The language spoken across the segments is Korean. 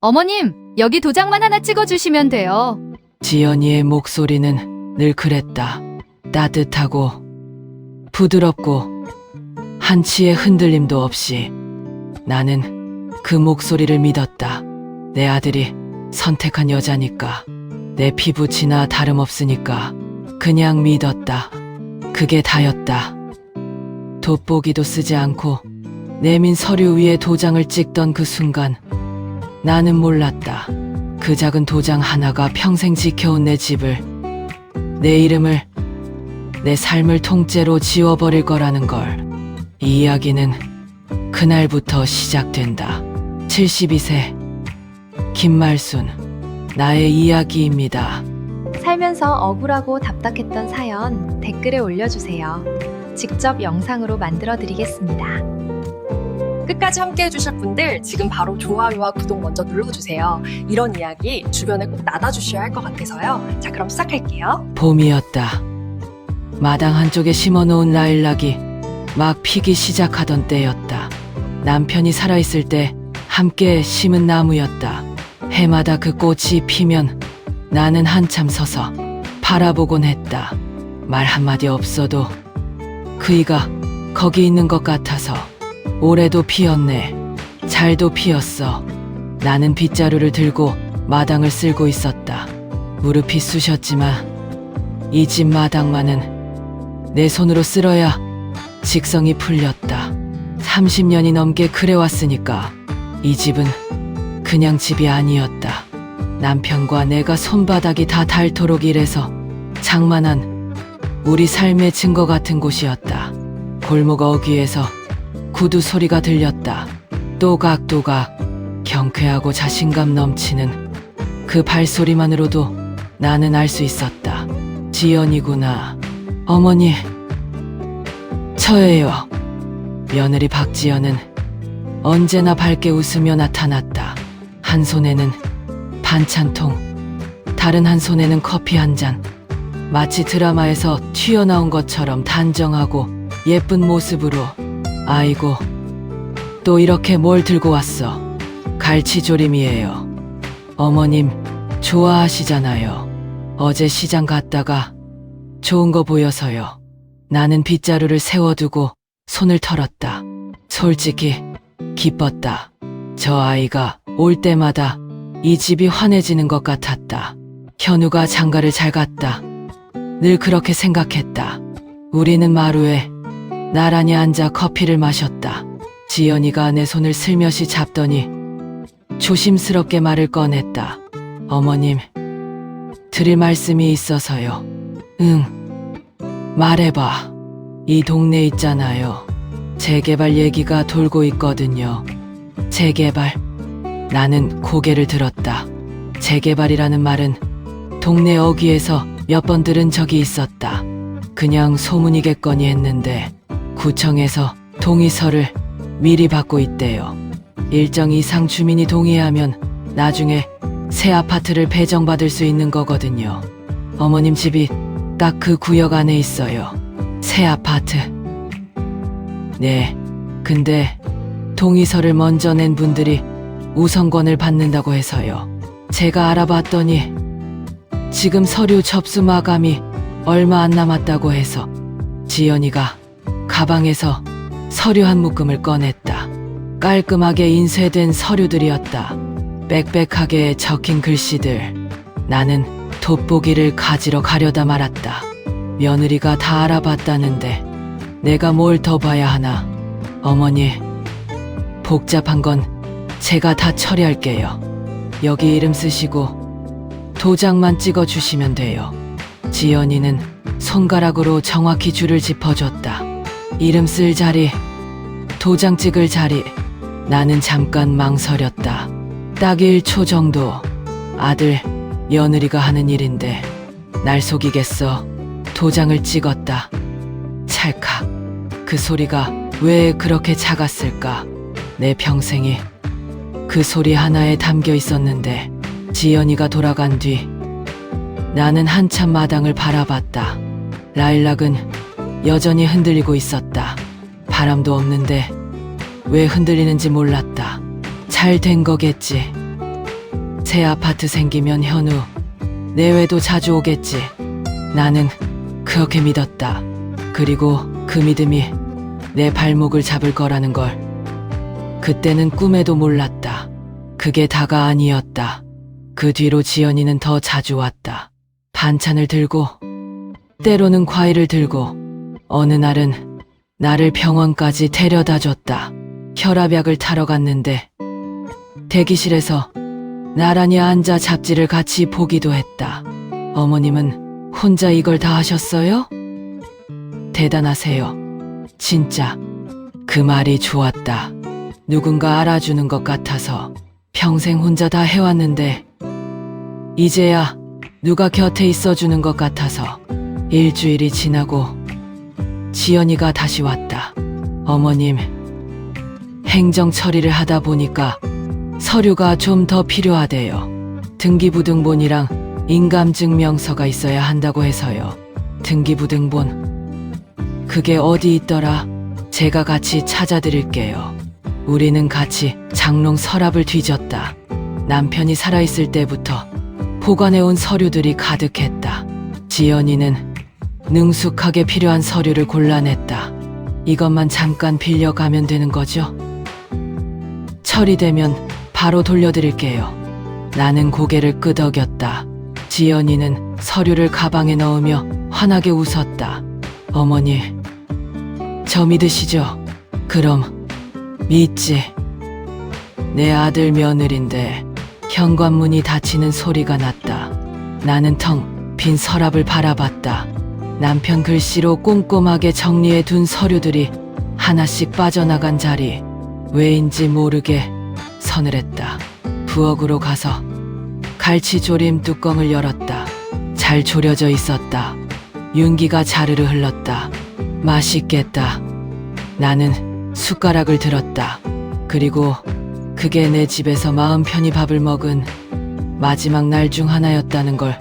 어머님, 여기 도장만 하나 찍어주시면 돼요. 지연이의 목소리는 늘 그랬다. 따뜻하고 부드럽고 한치의 흔들림도 없이. 나는 그 목소리를 믿었다. 내 아들이 선택한 여자니까, 내 피부치나 다름없으니까 그냥 믿었다. 그게 다였다. 돋보기도 쓰지 않고 내민 서류 위에 도장을 찍던 그 순간 나는 몰랐다. 그 작은 도장 하나가 평생 지켜온 내 집을, 내 이름을, 내 삶을 통째로 지워버릴 거라는 걸. 이 이야기는 그날부터 시작된다. 72세 김말순, 나의 이야기입니다. 살면서 억울하고 답답했던 사연 댓글에 올려주세요. 직접 영상으로 만들어 드리겠습니다. 끝까지 함께 해주실 분들 지금 바로 좋아요와 구독 먼저 눌러주세요. 이런 이야기 주변에 꼭 나눠주셔야 할 것 같아서요. 자, 그럼 시작할게요. 봄이었다. 마당 한쪽에 심어놓은 라일락이 막 피기 시작하던 때였다. 남편이 살아있을 때 함께 심은 나무였다. 해마다 그 꽃이 피면 나는 한참 서서 바라보곤 했다. 말 한마디 없어도 그이가 거기 있는 것 같아서. 올해도 피었네. 잘도 피었어. 나는 빗자루를 들고 마당을 쓸고 있었다. 무릎이 쑤셨지만 이 집 마당만은 내 손으로 쓸어야 직성이 풀렸다. 30년이 넘게 그래왔으니까 이 집은 그냥 집이 아니었다. 남편과 내가 손바닥이 다 닳도록 일해서 장만한 우리 삶의 증거 같은 곳이었다. 골목 어귀에서 구두 소리가 들렸다. 또각또각 경쾌하고 자신감 넘치는 그 발소리만으로도 나는 알 수 있었다. 지연이구나. 어머니, 저예요. 며느리 박지연은 언제나 밝게 웃으며 나타났다. 한 손에는 반찬통, 다른 한 손에는 커피 한 잔. 마치 드라마에서 튀어나온 것처럼 단정하고 예쁜 모습으로. 아이고, 또 이렇게 뭘 들고 왔어? 갈치조림이에요. 어머님 좋아하시잖아요. 어제 시장 갔다가 좋은 거 보여서요. 나는 빗자루를 세워두고 손을 털었다. 솔직히 기뻤다. 저 아이가 올 때마다 이 집이 환해지는 것 같았다. 현우가 장가를 잘 갔다. 늘 그렇게 생각했다. 우리는 마루에 나란히 앉아 커피를 마셨다. 지연이가 내 손을 슬며시 잡더니 조심스럽게 말을 꺼냈다. 어머님, 드릴 말씀이 있어서요. 응, 말해봐. 이 동네 있잖아요. 재개발 얘기가 돌고 있거든요. 재개발? 나는 고개를 들었다. 재개발이라는 말은 동네 어귀에서 몇 번 들은 적이 있었다. 그냥 소문이겠거니 했는데 구청에서 동의서를 미리 받고 있대요. 일정 이상 주민이 동의하면 나중에 새 아파트를 배정받을 수 있는 거거든요. 어머님 집이 딱 그 구역 안에 있어요. 새 아파트. 네, 근데 동의서를 먼저 낸 분들이 우선권을 받는다고 해서요. 제가 알아봤더니 지금 서류 접수 마감이 얼마 안 남았다고 해서. 지연이가 가방에서 서류 한 묶음을 꺼냈다. 깔끔하게 인쇄된 서류들이었다. 빽빽하게 적힌 글씨들. 나는 돋보기를 가지러 가려다 말았다. 며느리가 다 알아봤다는데 내가 뭘 더 봐야 하나. 어머니, 복잡한 건 제가 다 처리할게요. 여기 이름 쓰시고 도장만 찍어주시면 돼요. 지연이는 손가락으로 정확히 줄을 짚어줬다. 이름 쓸 자리, 도장 찍을 자리. 나는 잠깐 망설였다. 딱 1초 정도. 아들, 며느리가 하는 일인데 날 속이겠어. 도장을 찍었다. 찰칵. 그 소리가 왜 그렇게 작았을까? 내 평생이 그 소리 하나에 담겨 있었는데. 지연이가 돌아간 뒤 나는 한참 마당을 바라봤다. 라일락은 여전히 흔들리고 있었다. 바람도 없는데 왜 흔들리는지 몰랐다. 잘 된 거겠지. 새 아파트 생기면 현우 내외도 자주 오겠지. 나는 그렇게 믿었다. 그리고 그 믿음이 내 발목을 잡을 거라는 걸 그때는 꿈에도 몰랐다. 그게 다가 아니었다. 그 뒤로 지연이는 더 자주 왔다. 반찬을 들고 때로는 과일을 들고 어느 날은 나를 병원까지 데려다 줬다. 혈압약을 타러 갔는데 대기실에서 나란히 앉아 잡지를 같이 보기도 했다. 어머님은 혼자 이걸 다 하셨어요? 대단하세요. 진짜 그 말이 좋았다. 누군가 알아주는 것 같아서 평생 혼자 다 해왔는데 이제야 누가 곁에 있어주는 것 같아서. 일주일이 지나고 지연이가 다시 왔다. 어머님, 행정 처리를 하다 보니까 서류가 좀 더 필요하대요. 등기부등본이랑 인감증명서가 있어야 한다고 해서요. 등기부등본, 그게 어디 있더라? 제가 같이 찾아드릴게요. 우리는 같이 장롱 서랍을 뒤졌다. 남편이 살아있을 때부터 보관해온 서류들이 가득했다. 지연이는 능숙하게 필요한 서류를 골라냈다. 이것만 잠깐 빌려가면 되는 거죠? 처리되면 바로 돌려드릴게요. 나는 고개를 끄덕였다. 지연이는 서류를 가방에 넣으며 환하게 웃었다. 어머니, 저 믿으시죠? 그럼 믿지. 내 아들 며느린데 현관문이 닫히는 소리가 났다. 나는 텅 빈 서랍을 바라봤다. 남편 글씨로 꼼꼼하게 정리해 둔 서류들이 하나씩 빠져나간 자리, 왜인지 모르게 서늘했다. 부엌으로 가서 갈치조림 뚜껑을 열었다. 잘 졸여져 있었다. 윤기가 자르르 흘렀다. 맛있겠다. 나는 숟가락을 들었다. 그리고 그게 내 집에서 마음 편히 밥을 먹은 마지막 날 중 하나였다는 걸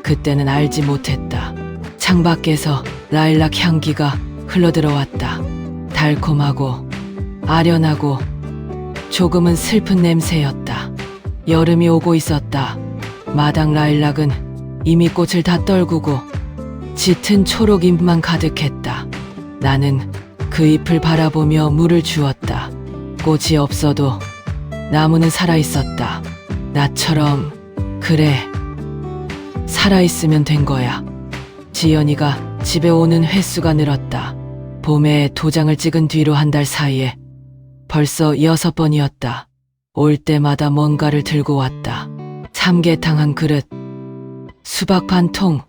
그때는 알지 못했다. 창밖에서 라일락 향기가 흘러들어왔다. 달콤하고 아련하고 조금은 슬픈 냄새였다. 여름이 오고 있었다. 마당 라일락은 이미 꽃을 다 떨구고 짙은 초록 잎만 가득했다. 나는 그 잎을 바라보며 물을 주었다. 꽃이 없어도 나무는 살아있었다. 나처럼. 그래, 살아있으면 된 거야. 지연이가 집에 오는 횟수가 늘었다. 봄에 도장을 찍은 뒤로 한 달 사이에 벌써 6번이었다. 올 때마다 뭔가를 들고 왔다. 삼계탕 한 그릇, 수박 반 통,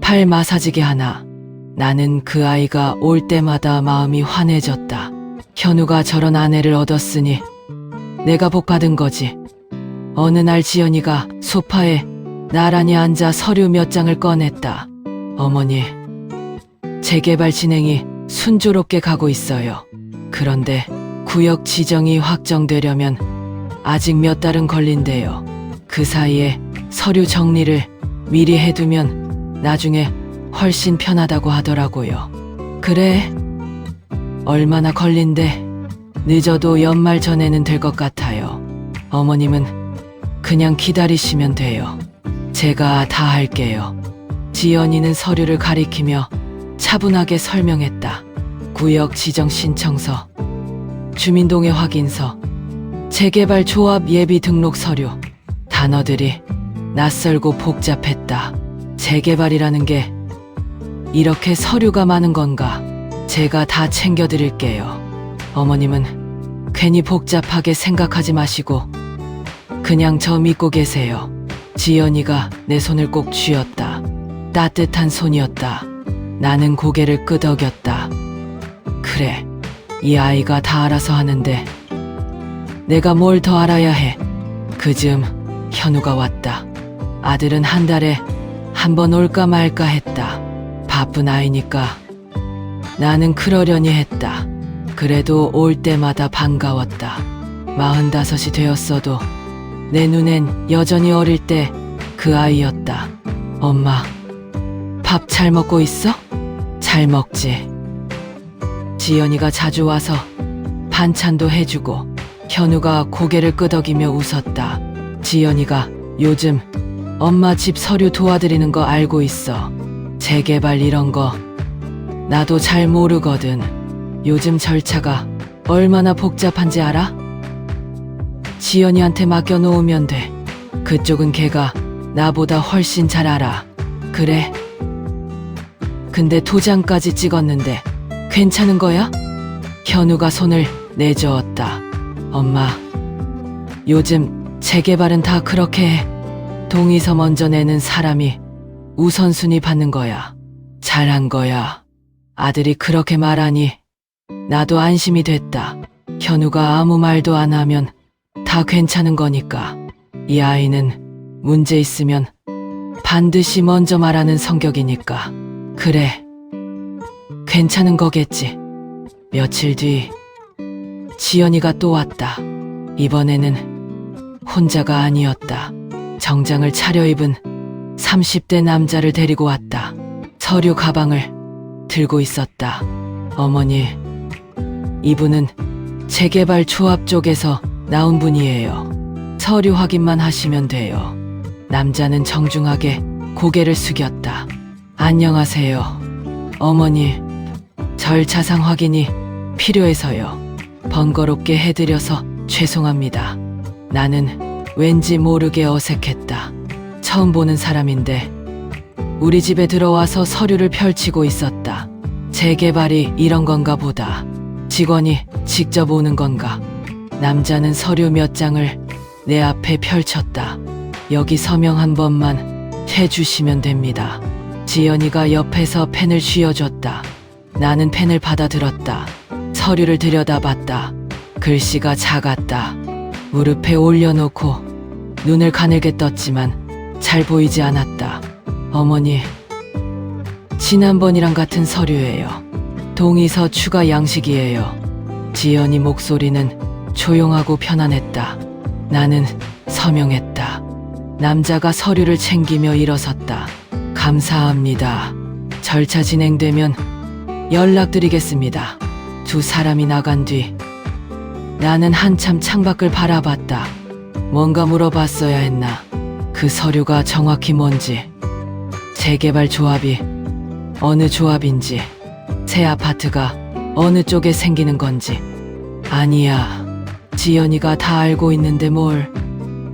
팔 마사지기 하나. 나는 그 아이가 올 때마다 마음이 환해졌다. 현우가 저런 아내를 얻었으니 내가 복 받은 거지. 어느 날 지연이가 소파에 나란히 앉아 서류 몇 장을 꺼냈다. 어머니, 재개발 진행이 순조롭게 가고 있어요. 그런데 구역 지정이 확정되려면 아직 몇 달은 걸린대요. 그 사이에 서류 정리를 미리 해두면 나중에 훨씬 편하다고 하더라고요. 그래? 얼마나 걸린대? 늦어도 연말 전에는 될 것 같아요. 어머님은 그냥 기다리시면 돼요. 제가 다 할게요. 지연이는 서류를 가리키며 차분하게 설명했다. 구역 지정 신청서, 주민동의 확인서, 재개발 조합 예비 등록 서류. 단어들이 낯설고 복잡했다. 재개발이라는 게 이렇게 서류가 많은 건가? 제가 다 챙겨드릴게요. 어머님은 괜히 복잡하게 생각하지 마시고 그냥 저 믿고 계세요. 지연이가 내 손을 꼭 쥐었다. 따뜻한 손이었다. 나는 고개를 끄덕였다. 그래, 이 아이가 다 알아서 하는데 내가 뭘 더 알아야 해. 그즈음 현우가 왔다. 아들은 한 달에 한 번 올까 말까 했다. 바쁜 아이니까 나는 그러려니 했다. 그래도 올 때마다 반가웠다. 45이 되었어도 내 눈엔 여전히 어릴 때 그 아이였다. 엄마, 밥 잘 먹고 있어? 잘 먹지. 지연이가 자주 와서 반찬도 해주고 현우가 고개를 끄덕이며 웃었다. 지연이가 요즘 엄마 집 서류 도와드리는 거 알고 있어. 재개발 이런 거 나도 잘 모르거든. 요즘 절차가 얼마나 복잡한지 알아? 지연이한테 맡겨놓으면 돼. 그쪽은 걔가 나보다 훨씬 잘 알아. 그래? 근데 도장까지 찍었는데 괜찮은 거야? 현우가 손을 내저었다. 엄마, 요즘 재개발은 다 그렇게 해. 동의서 먼저 내는 사람이 우선순위 받는 거야. 잘한 거야. 아들이 그렇게 말하니 나도 안심이 됐다. 현우가 아무 말도 안 하면 다 괜찮은 거니까. 이 아이는 문제 있으면 반드시 먼저 말하는 성격이니까. 그래, 괜찮은 거겠지. 며칠 뒤 지연이가 또 왔다. 이번에는 혼자가 아니었다. 정장을 차려입은 30대 남자를 데리고 왔다. 서류 가방을 들고 있었다. 어머니, 이분은 재개발 조합 쪽에서 나온 분이에요. 서류 확인만 하시면 돼요. 남자는 정중하게 고개를 숙였다. 안녕하세요. 어머니, 절차상 확인이 필요해서요. 번거롭게 해드려서 죄송합니다. 나는 왠지 모르게 어색했다. 처음 보는 사람인데 우리 집에 들어와서 서류를 펼치고 있었다. 재개발이 이런 건가 보다. 직원이 직접 오는 건가? 남자는 서류 몇 장을 내 앞에 펼쳤다. 여기 서명 한 번만 해주시면 됩니다. 지연이가 옆에서 펜을 쥐어줬다. 나는 펜을 받아들었다. 서류를 들여다봤다. 글씨가 작았다. 무릎에 올려놓고 눈을 가늘게 떴지만 잘 보이지 않았다. 어머니, 지난번이랑 같은 서류예요. 동의서 추가 양식이에요. 지연이 목소리는 조용하고 편안했다. 나는 서명했다. 남자가 서류를 챙기며 일어섰다. 감사합니다. 절차 진행되면 연락드리겠습니다. 두 사람이 나간 뒤 나는 한참 창밖을 바라봤다. 뭔가 물어봤어야 했나? 그 서류가 정확히 뭔지, 재개발 조합이 어느 조합인지, 새 아파트가 어느 쪽에 생기는 건지. 아니야, 지연이가 다 알고 있는데 뭘.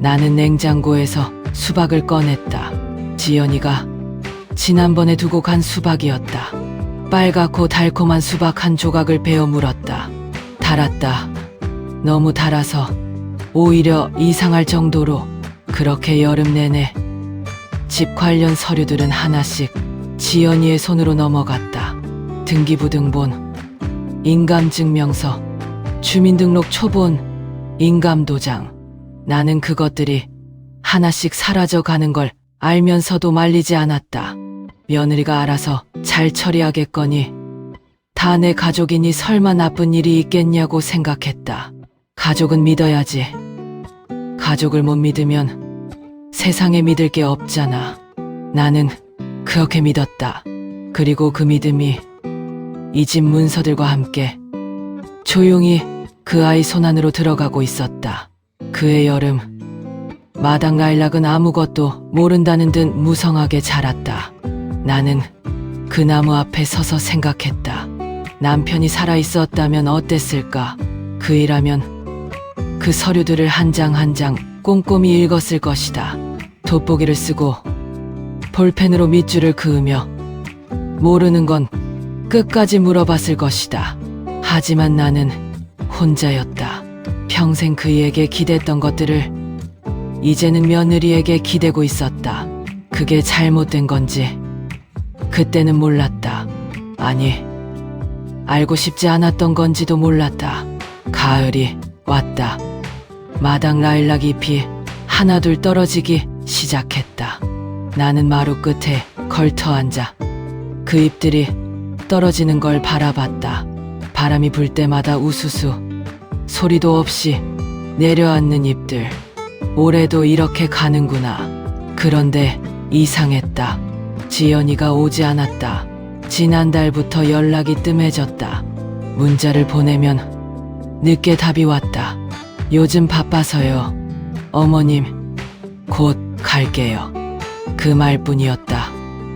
나는 냉장고에서 수박을 꺼냈다. 지연이가 지난번에 두고 간 수박이었다. 빨갛고 달콤한 수박 한 조각을 베어 물었다. 달았다. 너무 달아서 오히려 이상할 정도로. 그렇게 여름 내내 집 관련 서류들은 하나씩 지연이의 손으로 넘어갔다. 등기부등본, 인감증명서, 주민등록 초본, 인감도장. 나는 그것들이 하나씩 사라져 가는 걸 알면서도 말리지 않았다. 며느리가 알아서 잘 처리하겠거니 다 내 가족이니 설마 나쁜 일이 있겠냐고 생각했다. 가족은 믿어야지. 가족을 못 믿으면 세상에 믿을 게 없잖아. 나는 그렇게 믿었다. 그리고 그 믿음이 이 집 문서들과 함께 조용히 그 아이 손 안으로 들어가고 있었다. 그해 여름, 마당 라일락은 아무것도 모른다는 듯 무성하게 자랐다. 나는 그 나무 앞에 서서 생각했다. 남편이 살아있었다면 어땠을까? 그 일하면 그 서류들을 한 장 한 장 꼼꼼히 읽었을 것이다. 돋보기를 쓰고 볼펜으로 밑줄을 그으며 모르는 건 끝까지 물어봤을 것이다. 하지만 나는 혼자였다. 평생 그이에게 기댔던 것들을 이제는 며느리에게 기대고 있었다. 그게 잘못된 건지 그때는 몰랐다. 아니, 알고 싶지 않았던 건지도 몰랐다. 가을이 왔다. 마당 라일락 잎이 하나둘 떨어지기 시작했다. 나는 마루 끝에 걸터 앉아 그 잎들이 떨어지는 걸 바라봤다. 바람이 불 때마다 우수수 소리도 없이 내려앉는 잎들. 올해도 이렇게 가는구나. 그런데 이상했다. 지연이가 오지 않았다. 지난달부터 연락이 뜸해졌다. 문자를 보내면 늦게 답이 왔다. 요즘 바빠서요. 어머님, 곧 갈게요. 그 말뿐이었다.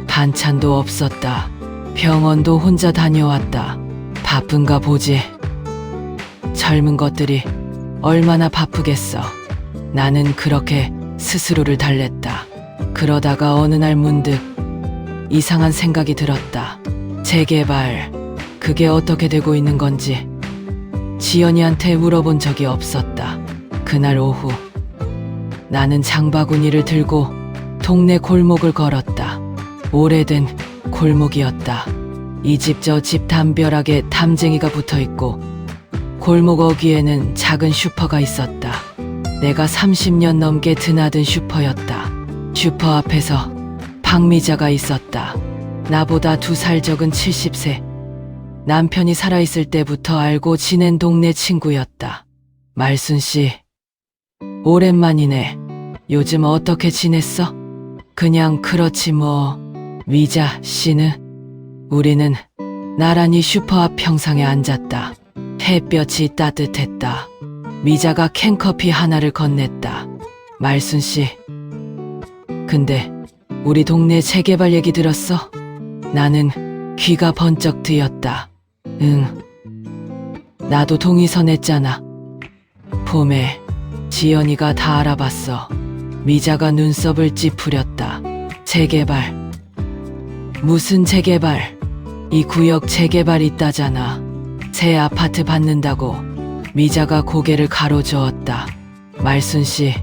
반찬도 없었다. 병원도 혼자 다녀왔다. 바쁜가 보지. 젊은 것들이 얼마나 바쁘겠어. 나는 그렇게 스스로를 달랬다. 그러다가 어느 날 문득 이상한 생각이 들었다. 재개발, 그게 어떻게 되고 있는 건지 지연이한테 물어본 적이 없었다. 그날 오후 나는 장바구니를 들고 동네 골목을 걸었다. 오래된 골목이었다. 이 집 저 집 담벼락에 담쟁이가 붙어있고 골목 어귀에는 작은 슈퍼가 있었다. 내가 30년 넘게 드나든 슈퍼였다. 슈퍼 앞에서 박미자가 있었다. 나보다 2살 적은 70세. 남편이 살아있을 때부터 알고 지낸 동네 친구였다. 말순 씨, 오랜만이네. 요즘 어떻게 지냈어? 그냥 그렇지 뭐. 미자 씨는? 우리는 나란히 슈퍼 앞 평상에 앉았다. 햇볕이 따뜻했다. 미자가 캔커피 하나를 건넸다. 말순 씨, 근데 우리 동네 재개발 얘기 들었어? 나는 귀가 번쩍 뜨였다. 응, 나도 동의서 냈잖아. 봄에 지연이가 다 알아봤어. 미자가 눈썹을 찌푸렸다. 재개발. 무슨 재개발? 이 구역 재개발 있다잖아. 새 아파트 받는다고. 미자가 고개를 가로저었다. 말순 씨,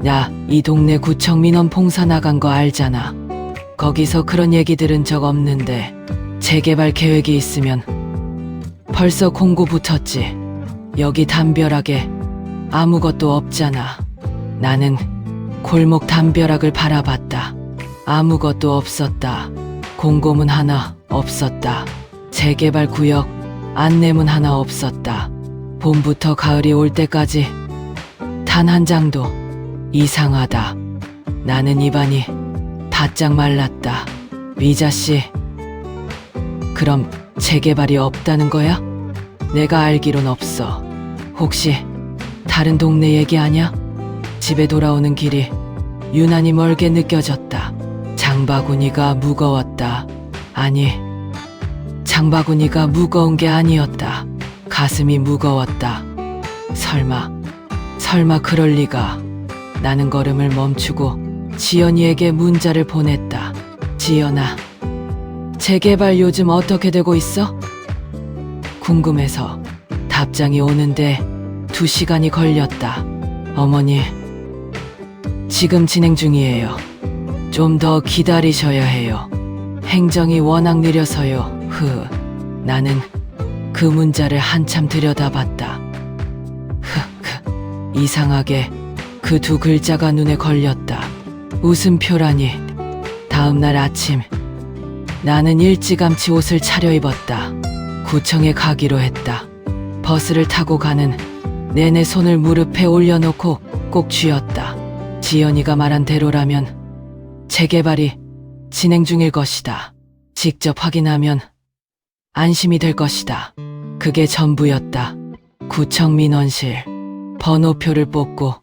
야, 이 동네 구청 민원 봉사 나간 거 알잖아. 거기서 그런 얘기 들은 적 없는데 재개발 계획이 있으면 벌써 공고 붙었지. 여기 담벼락에 아무것도 없잖아. 나는 골목 담벼락을 바라봤다. 아무것도 없었다. 공고문 하나 없었다. 재개발 구역 안내문 하나 없었다. 봄부터 가을이 올 때까지 단 한 장도. 이상하다. 나는 입안이 바짝 말랐다. 미자씨, 그럼 재개발이 없다는 거야? 내가 알기론 없어. 혹시 다른 동네 얘기 아냐? 집에 돌아오는 길이 유난히 멀게 느껴졌다. 장바구니가 무거웠다. 아니, 장바구니가 무거운 게 아니었다. 가슴이 무거웠다. 설마 그럴 리가. 나는 걸음을 멈추고 지연이에게 문자를 보냈다. 지연아, 재개발 요즘 어떻게 되고 있어? 궁금해서. 답장이 오는데 2시간이 걸렸다. 어머니, 지금 진행 중이에요. 좀 더 기다리셔야 해요. 행정이 워낙 느려서요. 나는 그 문자를 한참 들여다봤다. 이상하게 그 2 글자가 눈에 걸렸다. 웃음표라니. 다음 날 아침 나는 일찌감치 옷을 차려입었다. 구청에 가기로 했다. 버스를 타고 가는 내내 손을 무릎에 올려놓고 꼭 쥐었다. 지연이가 말한 대로라면 재개발이 진행 중일 것이다. 직접 확인하면 안심이 될 것이다. 그게 전부였다. 구청 민원실 번호표를 뽑고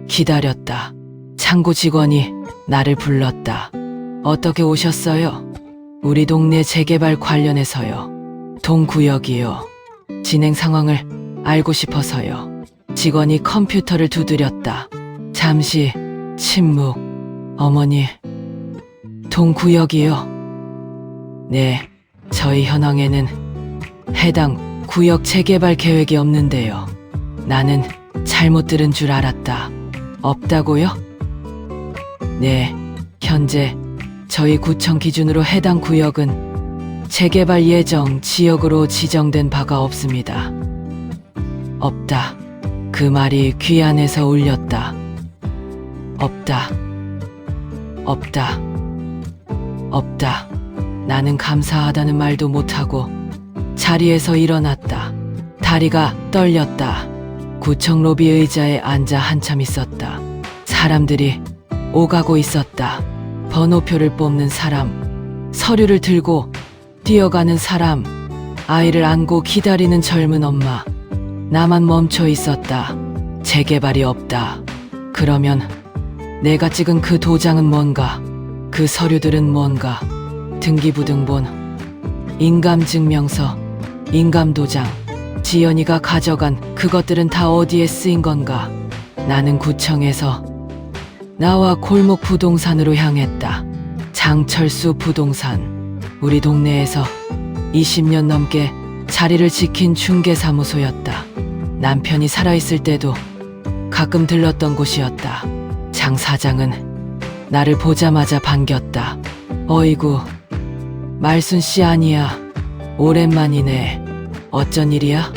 기다렸다. 창구 직원이 나를 불렀다. 어떻게 오셨어요? 우리 동네 재개발 관련해서요. 동구역이요. 진행 상황을 알고 싶어서요. 직원이 컴퓨터를 두드렸다. 잠시 침묵. 어머니, 동구역이요? 네, 저희 현황에는 해당 구역 재개발 계획이 없는데요. 나는 잘못 들은 줄 알았다. 없다고요? 네, 현재 저희 구청 기준으로 해당 구역은 재개발 예정 지역으로 지정된 바가 없습니다. 없다. 그 말이 귀 안에서 울렸다. 없다. 없다. 없다. 나는 감사하다는 말도 못하고 자리에서 일어났다. 다리가 떨렸다. 구청 로비 의자에 앉아 한참 있었다. 사람들이 오가고 있었다. 번호표를 뽑는 사람, 서류를 들고 뛰어가는 사람, 아이를 안고 기다리는 젊은 엄마. 나만 멈춰 있었다. 재개발이 없다. 그러면 내가 찍은 그 도장은 뭔가? 그 서류들은 뭔가? 등기부등본, 인감증명서, 인감도장, 지연이가 가져간 그것들은 다 어디에 쓰인 건가? 나는 구청에서 나와 골목 부동산으로 향했다. 장철수 부동산. 우리 동네에서 20년 넘게 자리를 지킨 중개사무소였다. 남편이 살아있을 때도 가끔 들렀던 곳이었다. 장 사장은 나를 보자마자 반겼다. 어이구, 말순 씨 아니야. 오랜만이네. 어쩐 일이야?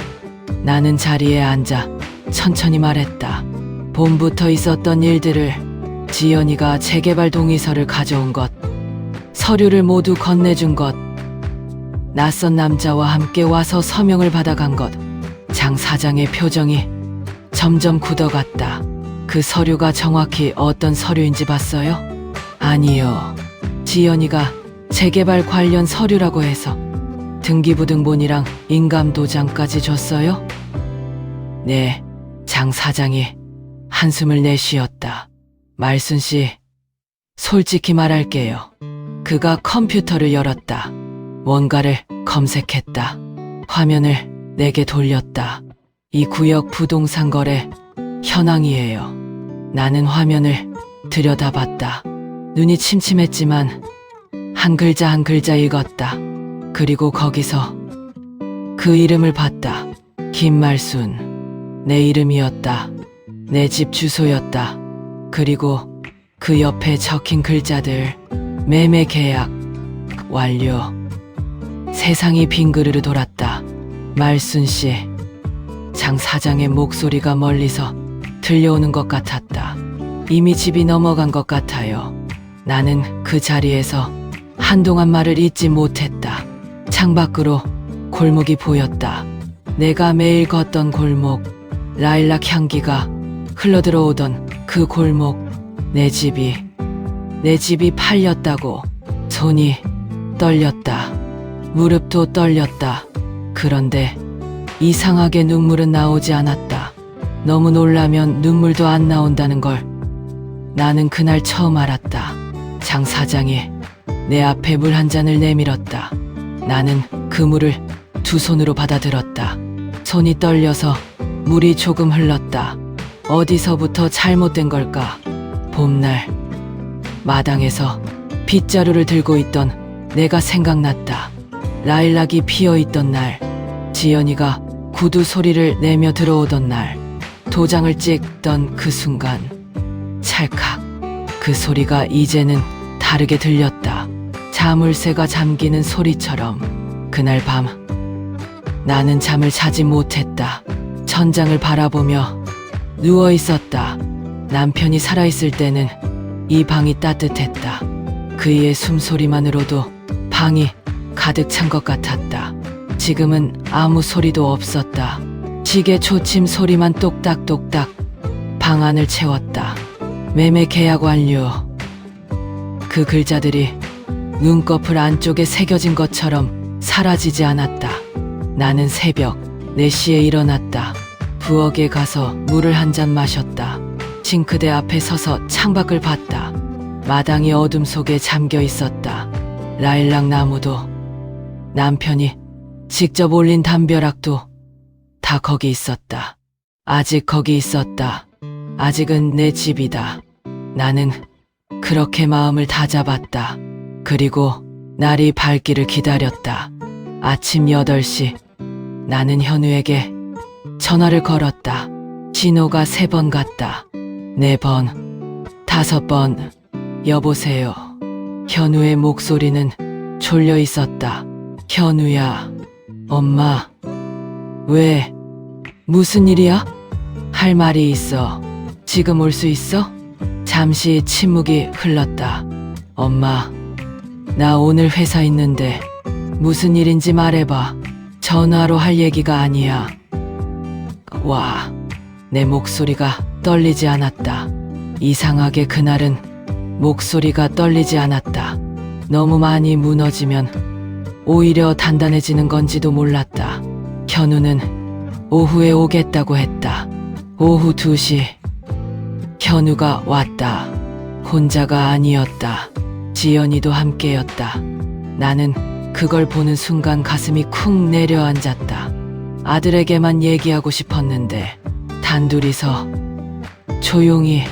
나는 자리에 앉아 천천히 말했다. 봄부터 있었던 일들을, 지연이가 재개발 동의서를 가져온 것, 서류를 모두 건네준 것, 낯선 남자와 함께 와서 서명을 받아간 것. 장 사장의 표정이 점점 굳어갔다. 그 서류가 정확히 어떤 서류인지 봤어요? 아니요. 지연이가 재개발 관련 서류라고 해서 등기부등본이랑 인감도장까지 줬어요? 네. 장 사장이 한숨을 내쉬었다. 말순 씨, 솔직히 말할게요. 그가 컴퓨터를 열었다. 뭔가를 검색했다. 화면을 내게 돌렸다. 이 구역 부동산 거래 현황이에요. 나는 화면을 들여다봤다. 눈이 침침했지만 한 글자 한 글자 읽었다. 그리고 거기서 그 이름을 봤다. 김말순. 내 이름이었다. 내 집 주소였다. 그리고 그 옆에 적힌 글자들. 매매 계약 완료. 세상이 빙그르르 돌았다. 말순 씨. 장 사장의 목소리가 멀리서 들려오는 것 같았다. 이미 집이 넘어간 것 같아요. 나는 그 자리에서 한동안 말을 잇지 못했다. 창밖으로 골목이 보였다. 내가 매일 걷던 골목, 라일락 향기가 흘러들어오던 그 골목. 내 집이 팔렸다고. 손이 떨렸다. 무릎도 떨렸다. 그런데 이상하게 눈물은 나오지 않았다. 너무 놀라면 눈물도 안 나온다는 걸 나는 그날 처음 알았다. 장 사장이 내 앞에 물 한 잔을 내밀었다. 나는 그 물을 두 손으로 받아들었다. 손이 떨려서 물이 조금 흘렀다. 어디서부터 잘못된 걸까? 봄날 마당에서 빗자루를 들고 있던 내가 생각났다. 라일락이 피어있던 날, 지연이가 구두 소리를 내며 들어오던 날, 도장을 찍던 그 순간, 찰칵. 그 소리가 이제는 다르게 들렸다. 자물쇠가 잠기는 소리처럼. 그날 밤 나는 잠을 자지 못했다. 천장을 바라보며 누워 있었다. 남편이 살아있을 때는 이 방이 따뜻했다. 그의 숨소리만으로도 방이 가득 찬 것 같았다. 지금은 아무 소리도 없었다. 시계 초침 소리만 똑딱똑딱 방 안을 채웠다. 매매 계약 완료. 그 글자들이 눈꺼풀 안쪽에 새겨진 것처럼 사라지지 않았다. 나는 새벽 4시에 일어났다. 부엌에 가서 물을 한 잔 마셨다. 싱크대 앞에 서서 창밖을 봤다. 마당이 어둠 속에 잠겨 있었다. 라일락 나무도, 남편이 직접 올린 담벼락도 다 거기 있었다. 아직 거기 있었다. 아직은 내 집이다. 나는 그렇게 마음을 다잡았다. 그리고 날이 밝기를 기다렸다. 아침 8시. 나는 현우에게 전화를 걸었다. 신호가 3번 갔다. 4번, 5번. 여보세요. 현우의 목소리는 졸려 있었다. 현우야. 엄마. 왜? 무슨 일이야? 할 말이 있어. 지금 올 수 있어? 잠시 침묵이 흘렀다. 엄마. 나 오늘 회사 있는데 무슨 일인지 말해봐. 전화로 할 얘기가 아니야. 와. 내 목소리가 떨리지 않았다. 이상하게 그날은 목소리가 떨리지 않았다. 너무 많이 무너지면 오히려 단단해지는 건지도 몰랐다. 현우는 오후에 오겠다고 했다. 오후 2시. 현우가 왔다. 혼자가 아니었다. 지연이도 함께였다. 나는 그걸 보는 순간 가슴이 쿵 내려앉았다. 아들에게만 얘기하고 싶었는데 단둘이서 조용히.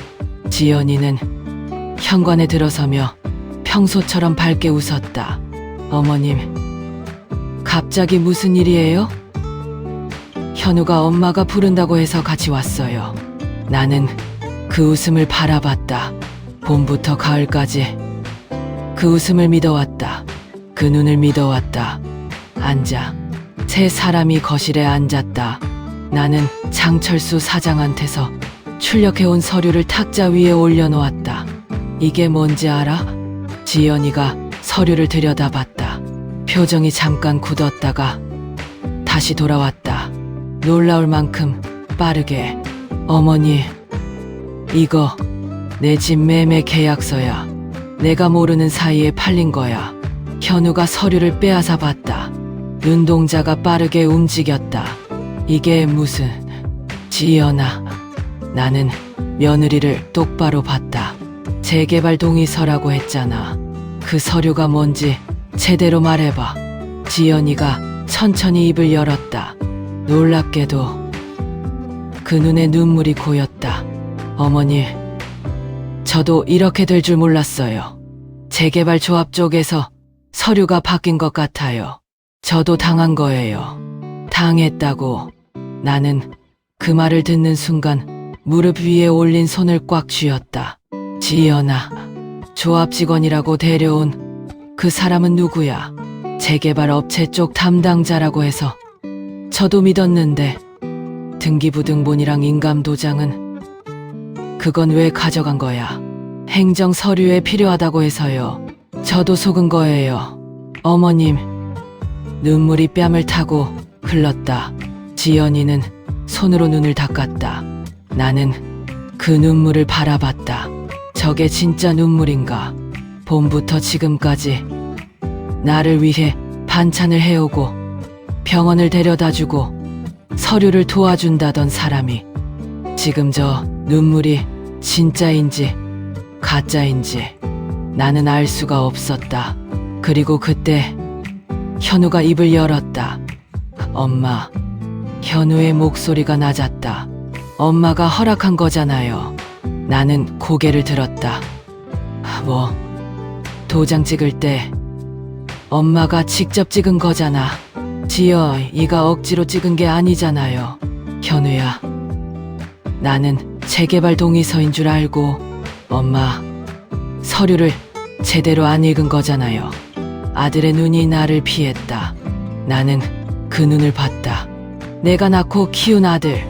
지연이는 현관에 들어서며 평소처럼 밝게 웃었다. 어머님, 갑자기 무슨 일이에요? 현우가 엄마가 부른다고 해서 같이 왔어요. 나는 그 웃음을 바라봤다. 봄부터 가을까지 그 웃음을 믿어왔다. 그 눈을 믿어왔다. 앉아. 세 사람이 거실에 앉았다. 나는 장철수 사장한테서 출력해온 서류를 탁자 위에 올려놓았다. 이게 뭔지 알아? 지연이가 서류를 들여다봤다. 표정이 잠깐 굳었다가 다시 돌아왔다. 놀라울 만큼 빠르게. 어머니, 이거 내 집 매매 계약서야. 내가 모르는 사이에 팔린 거야. 현우가 서류를 빼앗아 봤다. 눈동자가 빠르게 움직였다. 이게 무슨... 지연아. 나는 며느리를 똑바로 봤다. 재개발 동의서라고 했잖아. 그 서류가 뭔지 제대로 말해봐. 지연이가 천천히 입을 열었다. 놀랍게도 그 눈에 눈물이 고였다. 어머니, 저도 이렇게 될 줄 몰랐어요. 재개발 조합 쪽에서 서류가 바뀐 것 같아요. 저도 당한 거예요. 당했다고. 나는 그 말을 듣는 순간 무릎 위에 올린 손을 꽉 쥐었다. 지연아, 조합 직원이라고 데려온 그 사람은 누구야? 재개발 업체 쪽 담당자라고 해서 저도 믿었는데 등기부등본이랑 인감도장은 그건 왜 가져간 거야? 행정 서류에 필요하다고 해서요. 저도 속은 거예요. 어머님. 눈물이 뺨을 타고 흘렀다. 지연이는 손으로 눈을 닦았다. 나는 그 눈물을 바라봤다. 저게 진짜 눈물인가? 봄부터 지금까지 나를 위해 반찬을 해오고 병원을 데려다주고 서류를 도와준다던 사람이 지금 저 눈물이 진짜인지 가짜인지 나는 알 수가 없었다. 그리고 그때 현우가 입을 열었다. 엄마. 현우의 목소리가 낮았다. 엄마가 허락한 거잖아요. 나는 고개를 들었다. 뭐, 도장 찍을 때 엄마가 직접 찍은 거잖아. 지연이가 억지로 찍은 게 아니잖아요. 현우야. 나는 재개발 동의서인 줄 알고 엄마 서류를 제대로 안 읽은 거잖아요. 아들의 눈이 나를 피했다. 나는 그 눈을 봤다. 내가 낳고 키운 아들,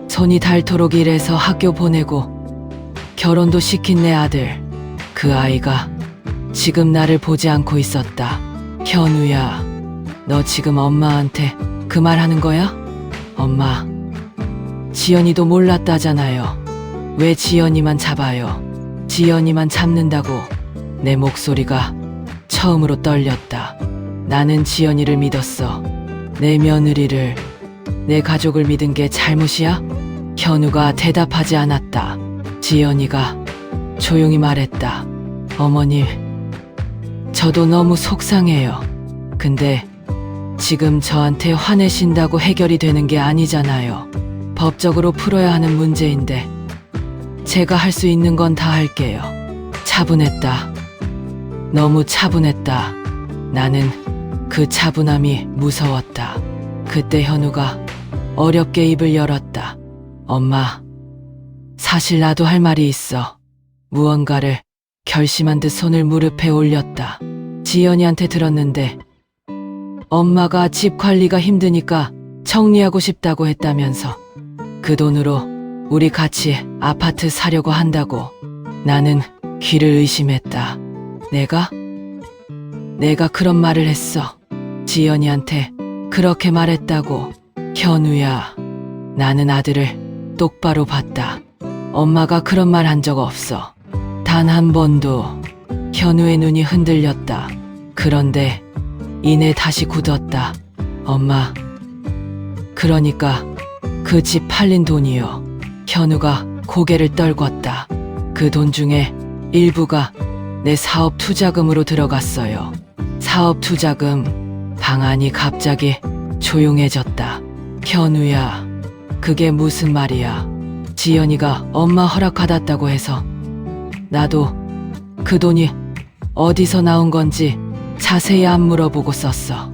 손이 닳도록 일해서 학교 보내고 결혼도 시킨 내 아들. 그 아이가 지금 나를 보지 않고 있었다. 현우야, 너 지금 엄마한테 그 말 하는 거야? 엄마, 지연이도 몰랐다잖아요. 왜 지연이만 잡아요? 지연이만 잡는다고. 내 목소리가 처음으로 떨렸다. 나는 지연이를 믿었어. 내 며느리를, 내 가족을 믿은 게 잘못이야? 현우가 대답하지 않았다. 지연이가 조용히 말했다. 어머니, 저도 너무 속상해요. 근데 지금 저한테 화내신다고 해결이 되는 게 아니잖아요. 법적으로 풀어야 하는 문제인데 제가 할 수 있는 건 다 할게요. 차분했다. 너무 차분했다. 나는 그 차분함이 무서웠다. 그때 현우가 어렵게 입을 열었다. 엄마, 사실 나도 할 말이 있어. 무언가를 결심한 듯 손을 무릎에 올렸다. 지연이한테 들었는데 엄마가 집 관리가 힘드니까 정리하고 싶다고 했다면서 그 돈으로 우리 같이 아파트 사려고 한다고. 나는 귀를 의심했다. 내가 그런 말을 했어. 지연이한테 그렇게 말했다고. 현우야, 나는 아들을 똑바로 봤다. 엄마가 그런 말 한 적 없어. 단 한 번도. 현우의 눈이 흔들렸다. 그런데 이내 다시 굳었다. 엄마, 그러니까 그 집 팔린 돈이요. 현우가 고개를 떨궜다. 그 돈 중에 일부가 내 사업 투자금으로 들어갔어요. 사업 투자금. 방안이 갑자기 조용해졌다. 현우야, 그게 무슨 말이야? 지연이가 엄마 허락받았다고 해서 나도 그 돈이 어디서 나온 건지 자세히 안 물어보고 썼어.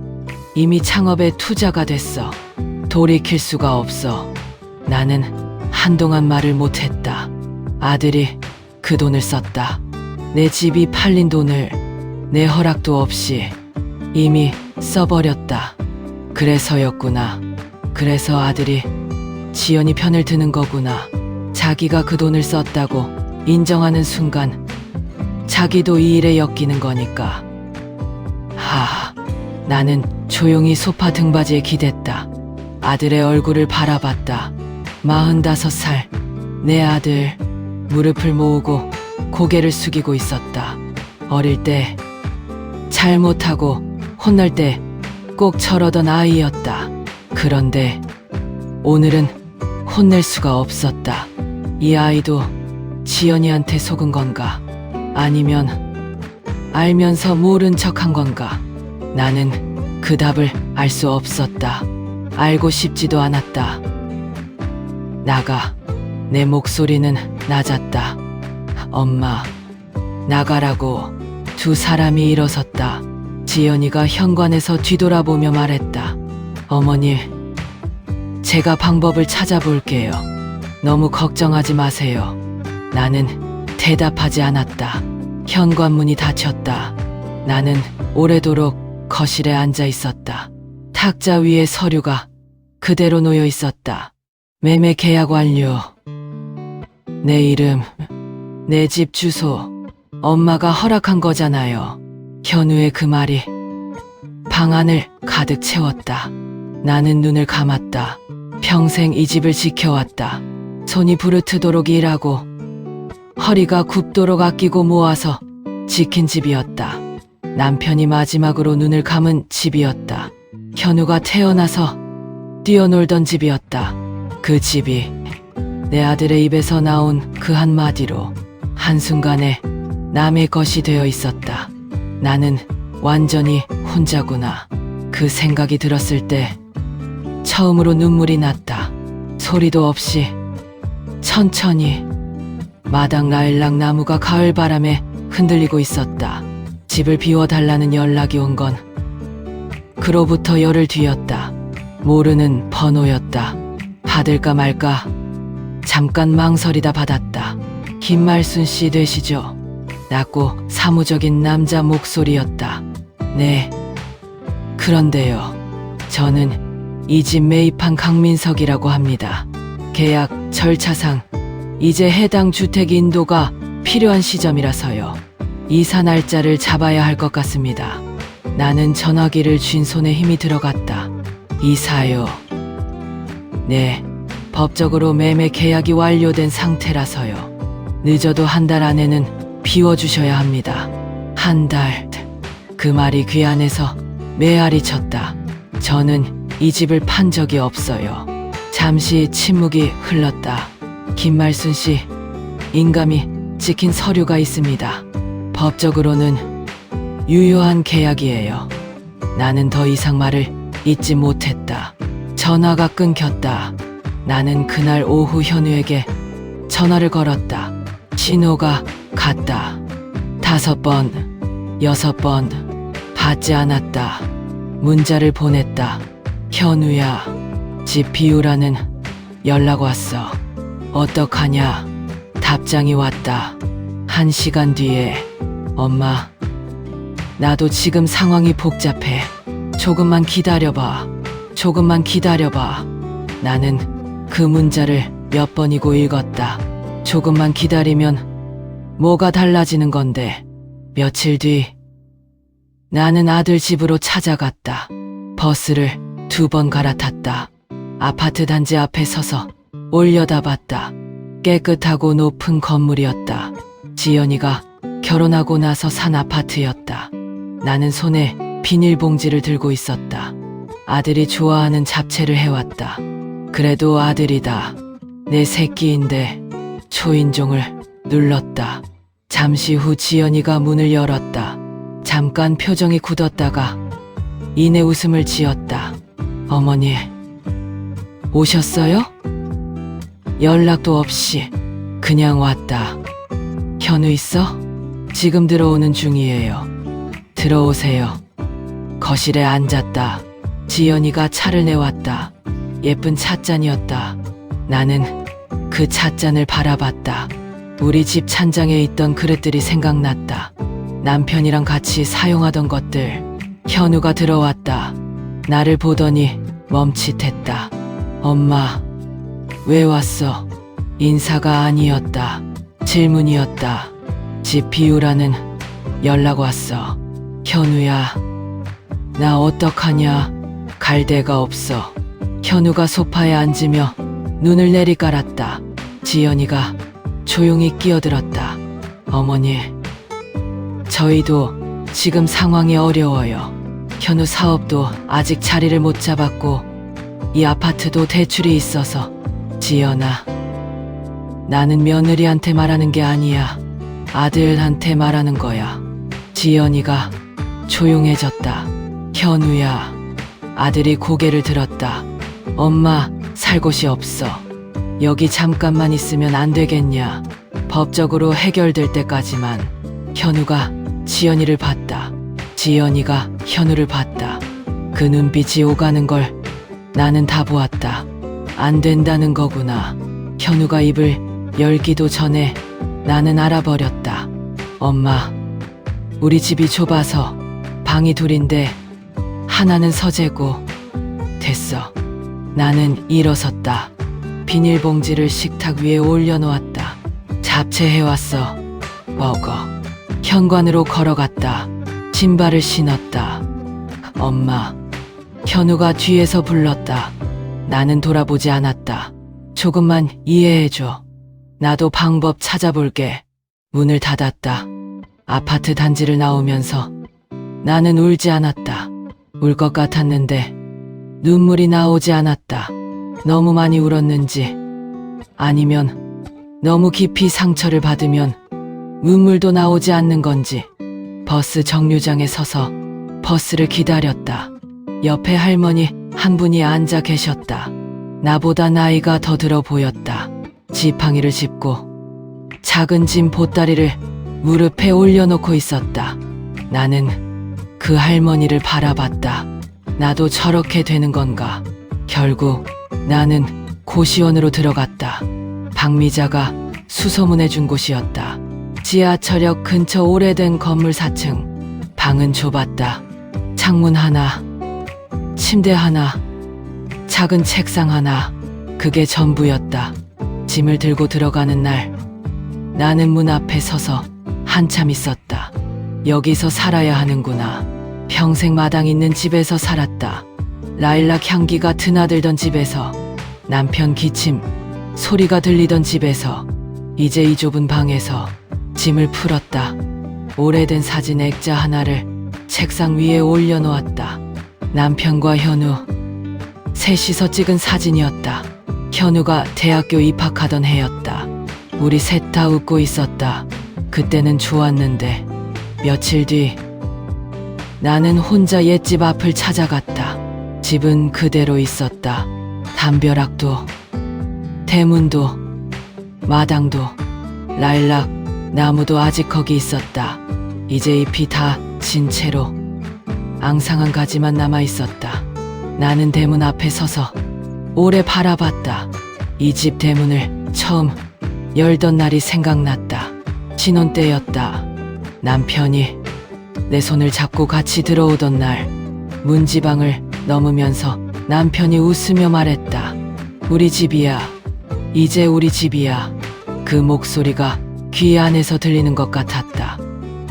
이미 창업에 투자가 됐어. 돌이킬 수가 없어. 나는 한동안 말을 못했다. 아들이 그 돈을 썼다. 내 집이 팔린 돈을 내 허락도 없이 이미 써버렸다. 그래서였구나. 그래서 아들이 지연이 편을 드는 거구나. 자기가 그 돈을 썼다고 인정하는 순간 자기도 이 일에 엮이는 거니까. 나는 조용히 소파 등받이에 기댔다. 아들의 얼굴을 바라봤다. 45살. 내 아들. 무릎을 모으고 고개를 숙이고 있었다. 어릴 때 잘못하고 혼날 때 꼭 저러던 아이였다. 그런데 오늘은 혼낼 수가 없었다. 이 아이도 지연이한테 속은 건가? 아니면 알면서 모른 척한 건가? 나는 그 답을 알 수 없었다. 알고 싶지도 않았다. 나가. 내 목소리는 낮았다. 엄마, 나가라고. 두 사람이 일어섰다. 지연이가 현관에서 뒤돌아보며 말했다. 어머니, 제가 방법을 찾아볼게요. 너무 걱정하지 마세요. 나는 대답하지 않았다. 현관문이 닫혔다. 나는 오래도록 거실에 앉아 있었다. 탁자 위에 서류가 그대로 놓여 있었다. 매매 계약 완료. 내 이름, 내 집 주소, 엄마가 허락한 거잖아요. 현우의 그 말이 방안을 가득 채웠다. 나는 눈을 감았다. 평생 이 집을 지켜왔다. 손이 부르트도록 일하고 허리가 굽도록 아끼고 모아서 지킨 집이었다. 남편이 마지막으로 눈을 감은 집이었다. 현우가 태어나서 뛰어놀던 집이었다. 그 집이 내 아들의 입에서 나온 그 한마디로 한순간에 남의 것이 되어 있었다. 나는 완전히 혼자구나. 그 생각이 들었을 때 처음으로 눈물이 났다. 소리도 없이 천천히 마당 라일락 나무가 가을바람에 흔들리고 있었다. 집을 비워달라는 연락이 온 건 그로부터 열흘 뒤였다. 모르는 번호였다. 받을까 말까 잠깐 망설이다 받았다. 김말순 씨 되시죠? 낮고 사무적인 남자 목소리였다. 네. 그런데요. 저는 이 집 매입한 강민석이라고 합니다. 계약 절차상 이제 해당 주택 인도가 필요한 시점이라서요. 이사 날짜를 잡아야 할 것 같습니다. 나는 전화기를 쥔 손에 힘이 들어갔다. 이사요. 네. 법적으로 매매 계약이 완료된 상태라서요. 늦어도 한 달 안에는 비워주셔야 합니다. 한 달. 그 말이 귀 안에서 메아리 쳤다. 저는 이 집을 판 적이 없어요. 잠시 침묵이 흘렀다. 김말순 씨, 인감이 찍힌 서류가 있습니다. 법적으로는 유효한 계약이에요. 나는 더 이상 말을 잇지 못했다. 전화가 끊겼다. 나는 그날 오후 현우에게 전화를 걸었다. 신호가 갔다. 5번, 6번 받지 않았다. 문자를 보냈다. 현우야, 집 비우라는 연락 왔어. 어떡하냐? 답장이 왔다. 1시간 뒤에. 엄마, 나도 지금 상황이 복잡해. 조금만 기다려봐. 조금만 기다려봐. 나는 그 문자를 몇 번이고 읽었다. 조금만 기다리면 뭐가 달라지는 건데. 며칠 뒤 나는 아들 집으로 찾아갔다. 버스를 2번 갈아탔다. 아파트 단지 앞에 서서 올려다봤다. 깨끗하고 높은 건물이었다. 지연이가 결혼하고 나서 산 아파트였다. 나는 손에 비닐봉지를 들고 있었다. 아들이 좋아하는 잡채를 해왔다. 그래도 아들이다. 내 새끼인데 초인종을 눌렀다. 잠시 후 지연이가 문을 열었다. 잠깐 표정이 굳었다가 이내 웃음을 지었다. 어머니, 오셨어요? 연락도 없이 그냥 왔다. 현우 있어? 지금 들어오는 중이에요. 들어오세요. 거실에 앉았다. 지연이가 차를 내왔다. 예쁜 찻잔이었다. 나는 그 찻잔을 바라봤다. 우리 집 찬장에 있던 그릇들이 생각났다. 남편이랑 같이 사용하던 것들. 현우가 들어왔다. 나를 보더니 멈칫했다. 엄마, 왜 왔어? 인사가 아니었다. 질문이었다. 집 비우라는 연락 왔어. 현우야, 나 어떡하냐? 갈 데가 없어. 현우가 소파에 앉으며 눈을 내리깔았다. 지연이가 조용히 끼어들었다. 어머니, 저희도 지금 상황이 어려워요. 현우 사업도 아직 자리를 못 잡았고 이 아파트도 대출이 있어서. 지연아, 나는 며느리한테 말하는 게 아니야. 아들한테 말하는 거야. 지연이가 조용해졌다. 현우야. 아들이 고개를 들었다. 엄마, 살 곳이 없어. 여기 잠깐만 있으면 안 되겠냐? 법적으로 해결될 때까지만. 현우가 지연이를 봤다. 지연이가 현우를 봤다. 그 눈빛이 오가는 걸 나는 다 보았다. 안 된다는 거구나. 현우가 입을 열기도 전에 나는 알아버렸다. 엄마, 우리 집이 좁아서 방이 둘인데 하나는 서재고. 됐어. 나는 일어섰다. 비닐봉지를 식탁 위에 올려놓았다. 잡채해왔어. 먹어. 현관으로 걸어갔다. 신발을 신었다. 엄마. 현우가 뒤에서 불렀다. 나는 돌아보지 않았다. 조금만 이해해줘. 나도 방법 찾아볼게. 문을 닫았다. 아파트 단지를 나오면서 나는 울지 않았다. 울 것 같았는데 눈물이 나오지 않았다. 너무 많이 울었는지 아니면 너무 깊이 상처를 받으면 눈물도 나오지 않는 건지. 버스 정류장에 서서 버스를 기다렸다. 옆에 할머니 한 분이 앉아 계셨다. 나보다 나이가 더 들어 보였다. 지팡이를 짚고 작은 짐 보따리를 무릎에 올려놓고 있었다. 나는 그 할머니를 바라봤다. 나도 저렇게 되는 건가? 결국 나는 고시원으로 들어갔다. 박미자가 수소문해준 곳이었다. 지하철역 근처 오래된 건물 4층. 방은 좁았다. 창문 하나, 침대 하나, 작은 책상 하나. 그게 전부였다. 짐을 들고 들어가는 날 나는 문 앞에 서서 한참 있었다. 여기서 살아야 하는구나. 평생 마당 있는 집에서 살았다. 라일락 향기가 드나들던 집에서, 남편 기침 소리가 들리던 집에서, 이제 이 좁은 방에서 짐을 풀었다. 오래된 사진 액자 하나를 책상 위에 올려놓았다. 남편과 현우 셋이서 찍은 사진이었다. 현우가 대학교 입학하던 해였다. 우리 셋 다 웃고 있었다. 그때는 좋았는데. 며칠 뒤 나는 혼자 옛집 앞을 찾아갔다. 집은 그대로 있었다. 담벼락도, 대문도, 마당도, 라일락 나무도 아직 거기 있었다. 이제 잎이 다 진 채로 앙상한 가지만 남아 있었다. 나는 대문 앞에 서서 오래 바라봤다. 이 집 대문을 처음 열던 날이 생각났다. 신혼 때였다. 남편이 내 손을 잡고 같이 들어오던 날, 문지방을 넘으면서 남편이 웃으며 말했다. 우리 집이야. 이제 우리 집이야. 그 목소리가 귀 안에서 들리는 것 같았다.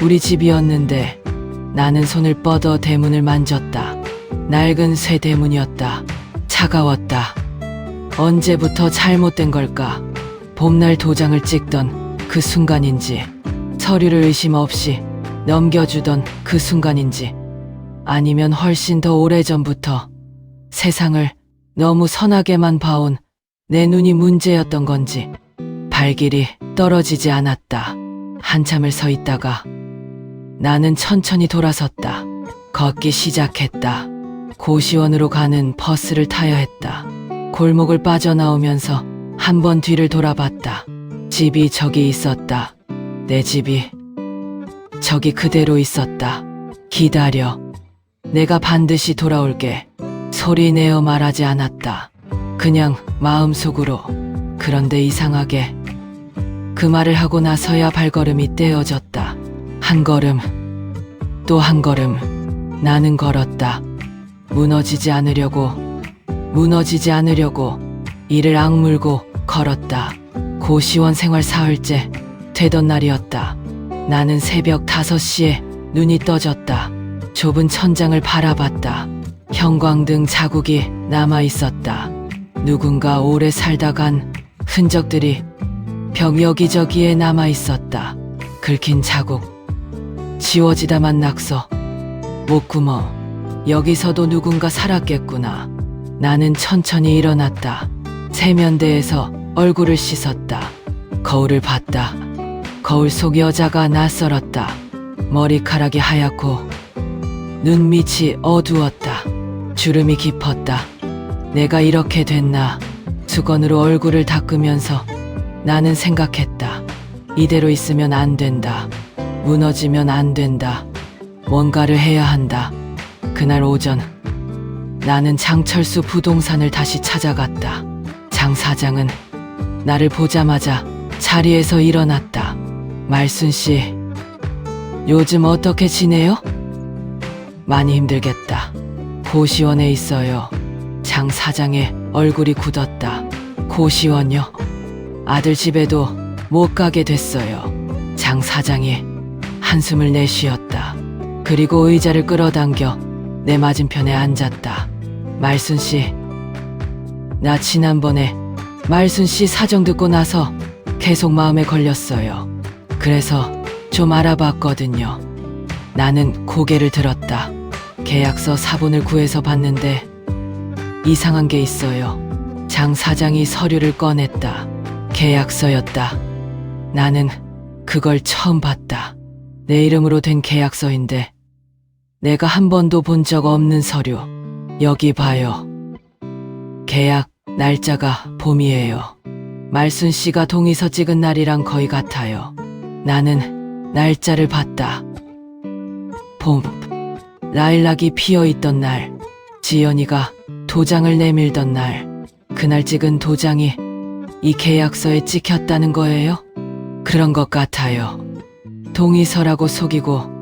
우리 집이었는데 나는 손을 뻗어 대문을 만졌다. 낡은 쇠 대문이었다. 차가웠다. 언제부터 잘못된 걸까? 봄날 도장을 찍던 그 순간인지, 서류를 의심 없이 넘겨주던 그 순간인지, 아니면 훨씬 더 오래전부터 세상을 너무 선하게만 봐온 내 눈이 문제였던 건지. 발길이 떨어지지 않았다. 한참을 서 있다가 나는 천천히 돌아섰다. 걷기 시작했다. 고시원으로 가는 버스를 타야 했다. 골목을 빠져나오면서 한 번 뒤를 돌아봤다. 집이 저기 있었다. 내 집이 저기 그대로 있었다. 기다려. 내가 반드시 돌아올게. 소리 내어 말하지 않았다. 그냥 마음속으로. 그런데 이상하게 그 말을 하고 나서야 발걸음이 떼어졌다. 한 걸음, 또 한 걸음. 나는 걸었다. 무너지지 않으려고 이를 악물고 걸었다. 고시원 생활 사흘째 되던 날이었다. 나는 새벽 5시에 눈이 떠졌다. 좁은 천장을 바라봤다. 형광등 자국이 남아 있었다. 누군가 오래 살다 간 흔적들이 벽 여기저기에 남아 있었다. 긁힌 자국, 지워지다만 낙서, 목구멍. 여기서도 누군가 살았겠구나. 나는 천천히 일어났다. 세면대에서 얼굴을 씻었다. 거울을 봤다. 거울 속 여자가 낯설었다. 머리카락이 하얗고 눈밑이 어두웠다. 주름이 깊었다. 내가 이렇게 됐나. 수건으로 얼굴을 닦으면서 나는 생각했다. 이대로 있으면 안 된다. 무너지면 안 된다. 뭔가를 해야 한다. 그날 오전 나는 장철수 부동산을 다시 찾아갔다. 장 사장은 나를 보자마자 자리에서 일어났다. 말순 씨, 요즘 어떻게 지내요? 많이 힘들겠다. 고시원에 있어요. 장 사장의 얼굴이 굳었다. 고시원요? 아들 집에도 못 가게 됐어요. 장 사장이 한숨을 내쉬었다. 그리고 의자를 끌어당겨 내 맞은편에 앉았다. 말순 씨, 나 지난번에 말순 씨 사정 듣고 나서 계속 마음에 걸렸어요. 그래서 좀 알아봤거든요. 나는 고개를 들었다. 계약서 사본을 구해서 봤는데 이상한 게 있어요. 장 사장이 서류를 꺼냈다. 계약서였다. 나는 그걸 처음 봤다. 내 이름으로 된 계약서인데 내가 한 번도 본 적 없는 서류. 여기 봐요. 계약 날짜가 봄이에요. 말순 씨가 동의서 찍은 날이랑 거의 같아요. 나는 날짜를 봤다. 봄. 라일락이 피어있던 날. 지연이가 도장을 내밀던 날. 그날 찍은 도장이 이 계약서에 찍혔다는 거예요? 그런 것 같아요. 동의서라고 속이고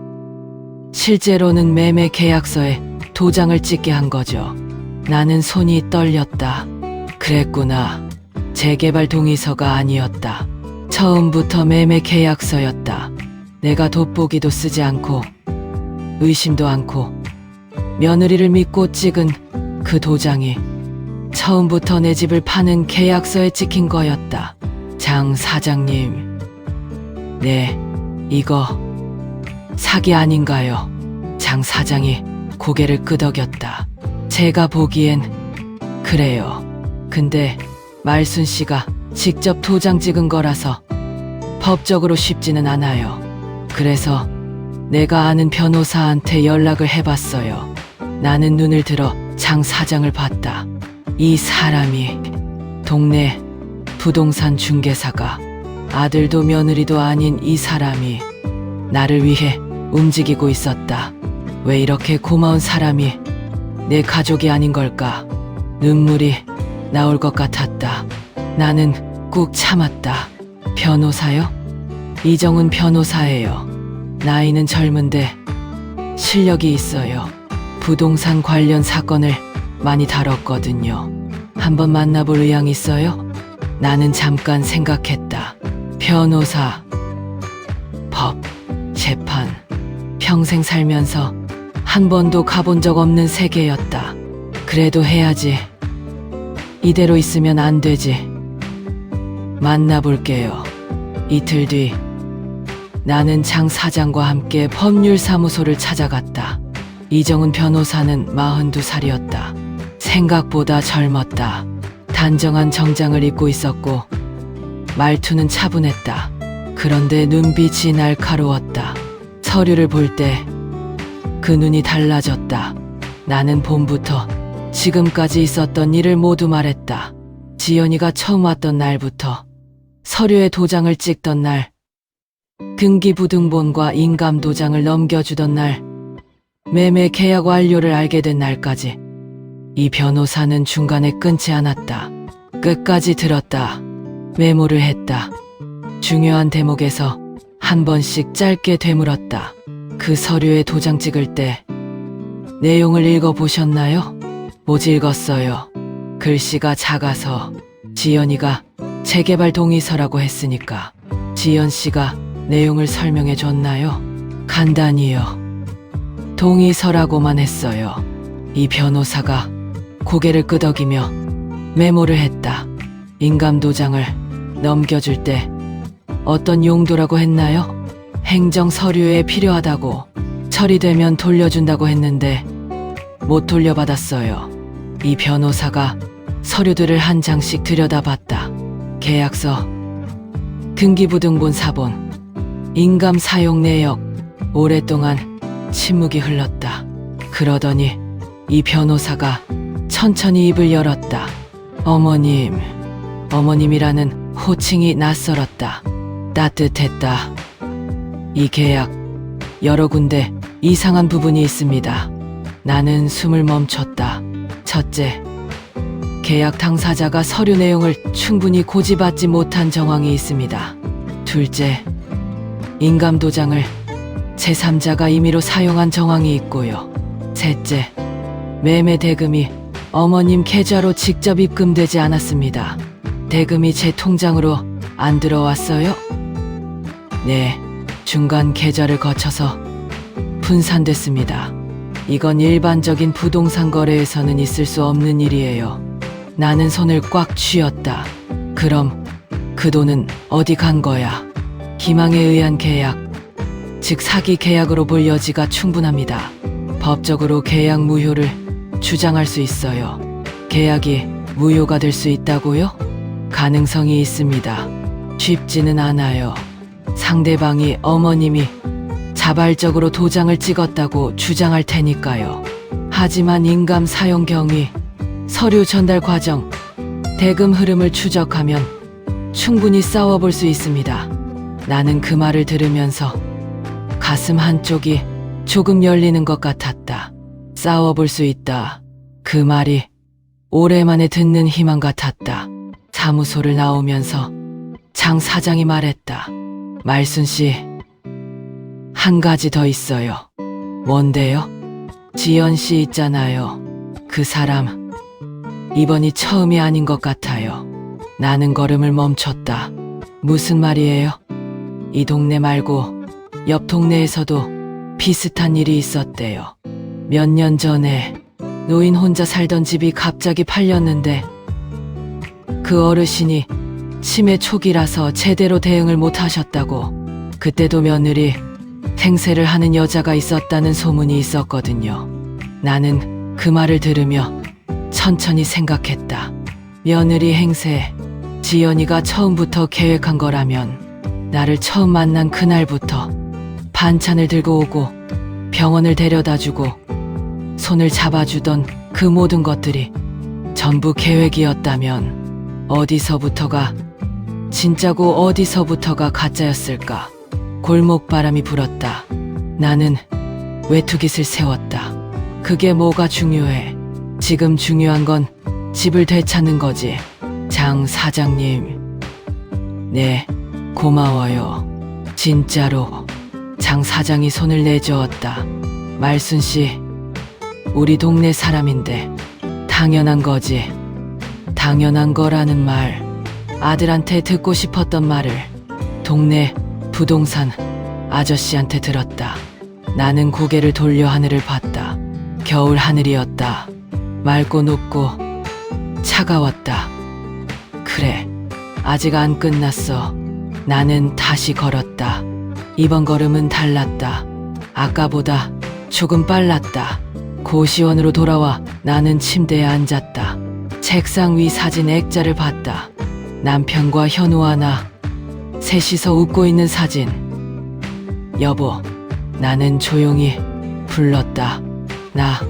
실제로는 매매 계약서에 도장을 찍게 한 거죠. 나는 손이 떨렸다. 그랬구나. 재개발 동의서가 아니었다. 처음부터 매매 계약서였다. 내가 돋보기도 쓰지 않고 의심도 않고 며느리를 믿고 찍은 그 도장이 처음부터 내 집을 파는 계약서에 찍힌 거였다. 장 사장님, 네, 이거 사기 아닌가요? 장 사장이 고개를 끄덕였다. 제가 보기엔 그래요. 근데 말순 씨가 직접 도장 찍은 거라서 법적으로 쉽지는 않아요. 그래서 내가 아는 변호사한테 연락을 해봤어요. 나는 눈을 들어 장 사장을 봤다. 이 사람이 동네 부동산 중개사가 아들도 며느리도 아닌 이 사람이 나를 위해 움직이고 있었다. 왜 이렇게 고마운 사람이 내 가족이 아닌 걸까? 눈물이 나올 것 같았다. 나는 꾹 참았다. 변호사요? 이정은 변호사예요. 나이는 젊은데 실력이 있어요. 부동산 관련 사건을 많이 다뤘거든요. 한번 만나볼 의향 있어요? 나는 잠깐 생각했다. 변호사, 법, 재판, 평생 살면서 한 번도 가본 적 없는 세계였다. 그래도 해야지. 이대로 있으면 안 되지. 만나볼게요. 이틀 뒤 나는 장 사장과 함께 법률사무소를 찾아갔다. 이정은 변호사는 42살이었다. 생각보다 젊었다. 단정한 정장을 입고 있었고 말투는 차분했다. 그런데 눈빛이 날카로웠다. 서류를 볼 때 그 눈이 달라졌다. 나는 봄부터 지금까지 있었던 일을 모두 말했다. 지연이가 처음 왔던 날부터 서류에 도장을 찍던 날, 등기부등본과 인감도장을 넘겨주던 날, 매매 계약 완료를 알게 된 날까지 이 변호사는 중간에 끊지 않았다. 끝까지 들었다. 메모를 했다. 중요한 대목에서 한 번씩 짧게 되물었다. 그 서류에 도장 찍을 때 내용을 읽어보셨나요? 못 읽었어요. 글씨가 작아서 지연이가 재개발 동의서라고 했으니까 지연 씨가 내용을 설명해 줬나요? 간단히요. 동의서라고만 했어요. 이 변호사가 고개를 끄덕이며 메모를 했다. 인감도장을 넘겨줄 때 어떤 용도라고 했나요? 행정 서류에 필요하다고, 처리되면 돌려준다고 했는데 못 돌려받았어요. 이 변호사가 서류들을 한 장씩 들여다봤다. 계약서, 등기부등본 사본, 인감 사용 내역. 오랫동안 침묵이 흘렀다. 그러더니 이 변호사가 천천히 입을 열었다. 어머님, 어머님이라는 호칭이 낯설었다. 따뜻했다. 이 계약, 여러 군데 이상한 부분이 있습니다. 나는 숨을 멈췄다. 첫째, 계약 당사자가 서류 내용을 충분히 고지받지 못한 정황이 있습니다. 둘째, 인감도장을 제3자가 임의로 사용한 정황이 있고요. 셋째, 매매 대금이 어머님 계좌로 직접 입금되지 않았습니다. 대금이 제 통장으로 안 들어왔어요? 네, 중간 계좌를 거쳐서 분산됐습니다. 이건 일반적인 부동산 거래에서는 있을 수 없는 일이에요. 나는 손을 꽉 쥐었다. 그럼 그 돈은 어디 간 거야? 기망에 의한 계약, 즉 사기 계약으로 볼 여지가 충분합니다. 법적으로 계약 무효를 주장할 수 있어요. 계약이 무효가 될 수 있다고요? 가능성이 있습니다. 쉽지는 않아요. 상대방이 어머님이 자발적으로 도장을 찍었다고 주장할 테니까요. 하지만 인감 사용 경위, 서류 전달 과정, 대금 흐름을 추적하면 충분히 싸워볼 수 있습니다. 나는 그 말을 들으면서 가슴 한쪽이 조금 열리는 것 같았다. 싸워볼 수 있다. 그 말이 오랜만에 듣는 희망 같았다. 사무소를 나오면서 장 사장이 말했다. 말순 씨, 한 가지 더 있어요. 뭔데요? 지연 씨 있잖아요. 그 사람, 이번이 처음이 아닌 것 같아요. 나는 걸음을 멈췄다. 무슨 말이에요? 이 동네 말고 옆 동네에서도 비슷한 일이 있었대요. 몇 년 전에 노인 혼자 살던 집이 갑자기 팔렸는데 그 어르신이 치매 초기라서 제대로 대응을 못 하셨다고. 그때도 며느리 행세를 하는 여자가 있었다는 소문이 있었거든요. 나는 그 말을 들으며 천천히 생각했다. 며느리 행세, 지연이가 처음부터 계획한 거라면 나를 처음 만난 그날부터 반찬을 들고 오고 병원을 데려다주고 손을 잡아주던 그 모든 것들이 전부 계획이었다면 어디서부터가 진짜고 어디서부터가 가짜였을까? 골목바람이 불었다. 나는 외투깃을 세웠다. 그게 뭐가 중요해? 지금 중요한 건 집을 되찾는 거지. 장 사장님. 네, 고마워요. 진짜로. 장 사장이 손을 내저었다. 말순 씨, 우리 동네 사람인데 당연한 거지. 당연한 거라는 말. 아들한테 듣고 싶었던 말을 동네 부동산 아저씨한테 들었다. 나는 고개를 돌려 하늘을 봤다. 겨울 하늘이었다. 맑고 높고 차가웠다. 그래, 아직 안 끝났어. 나는 다시 걸었다. 이번 걸음은 달랐다. 아까보다 조금 빨랐다. 고시원으로 돌아와 나는 침대에 앉았다. 책상 위 사진 액자를 봤다. 남편과 현우와 나 셋이서 웃고 있는 사진. 여보, 나는 조용히 불렀다. 나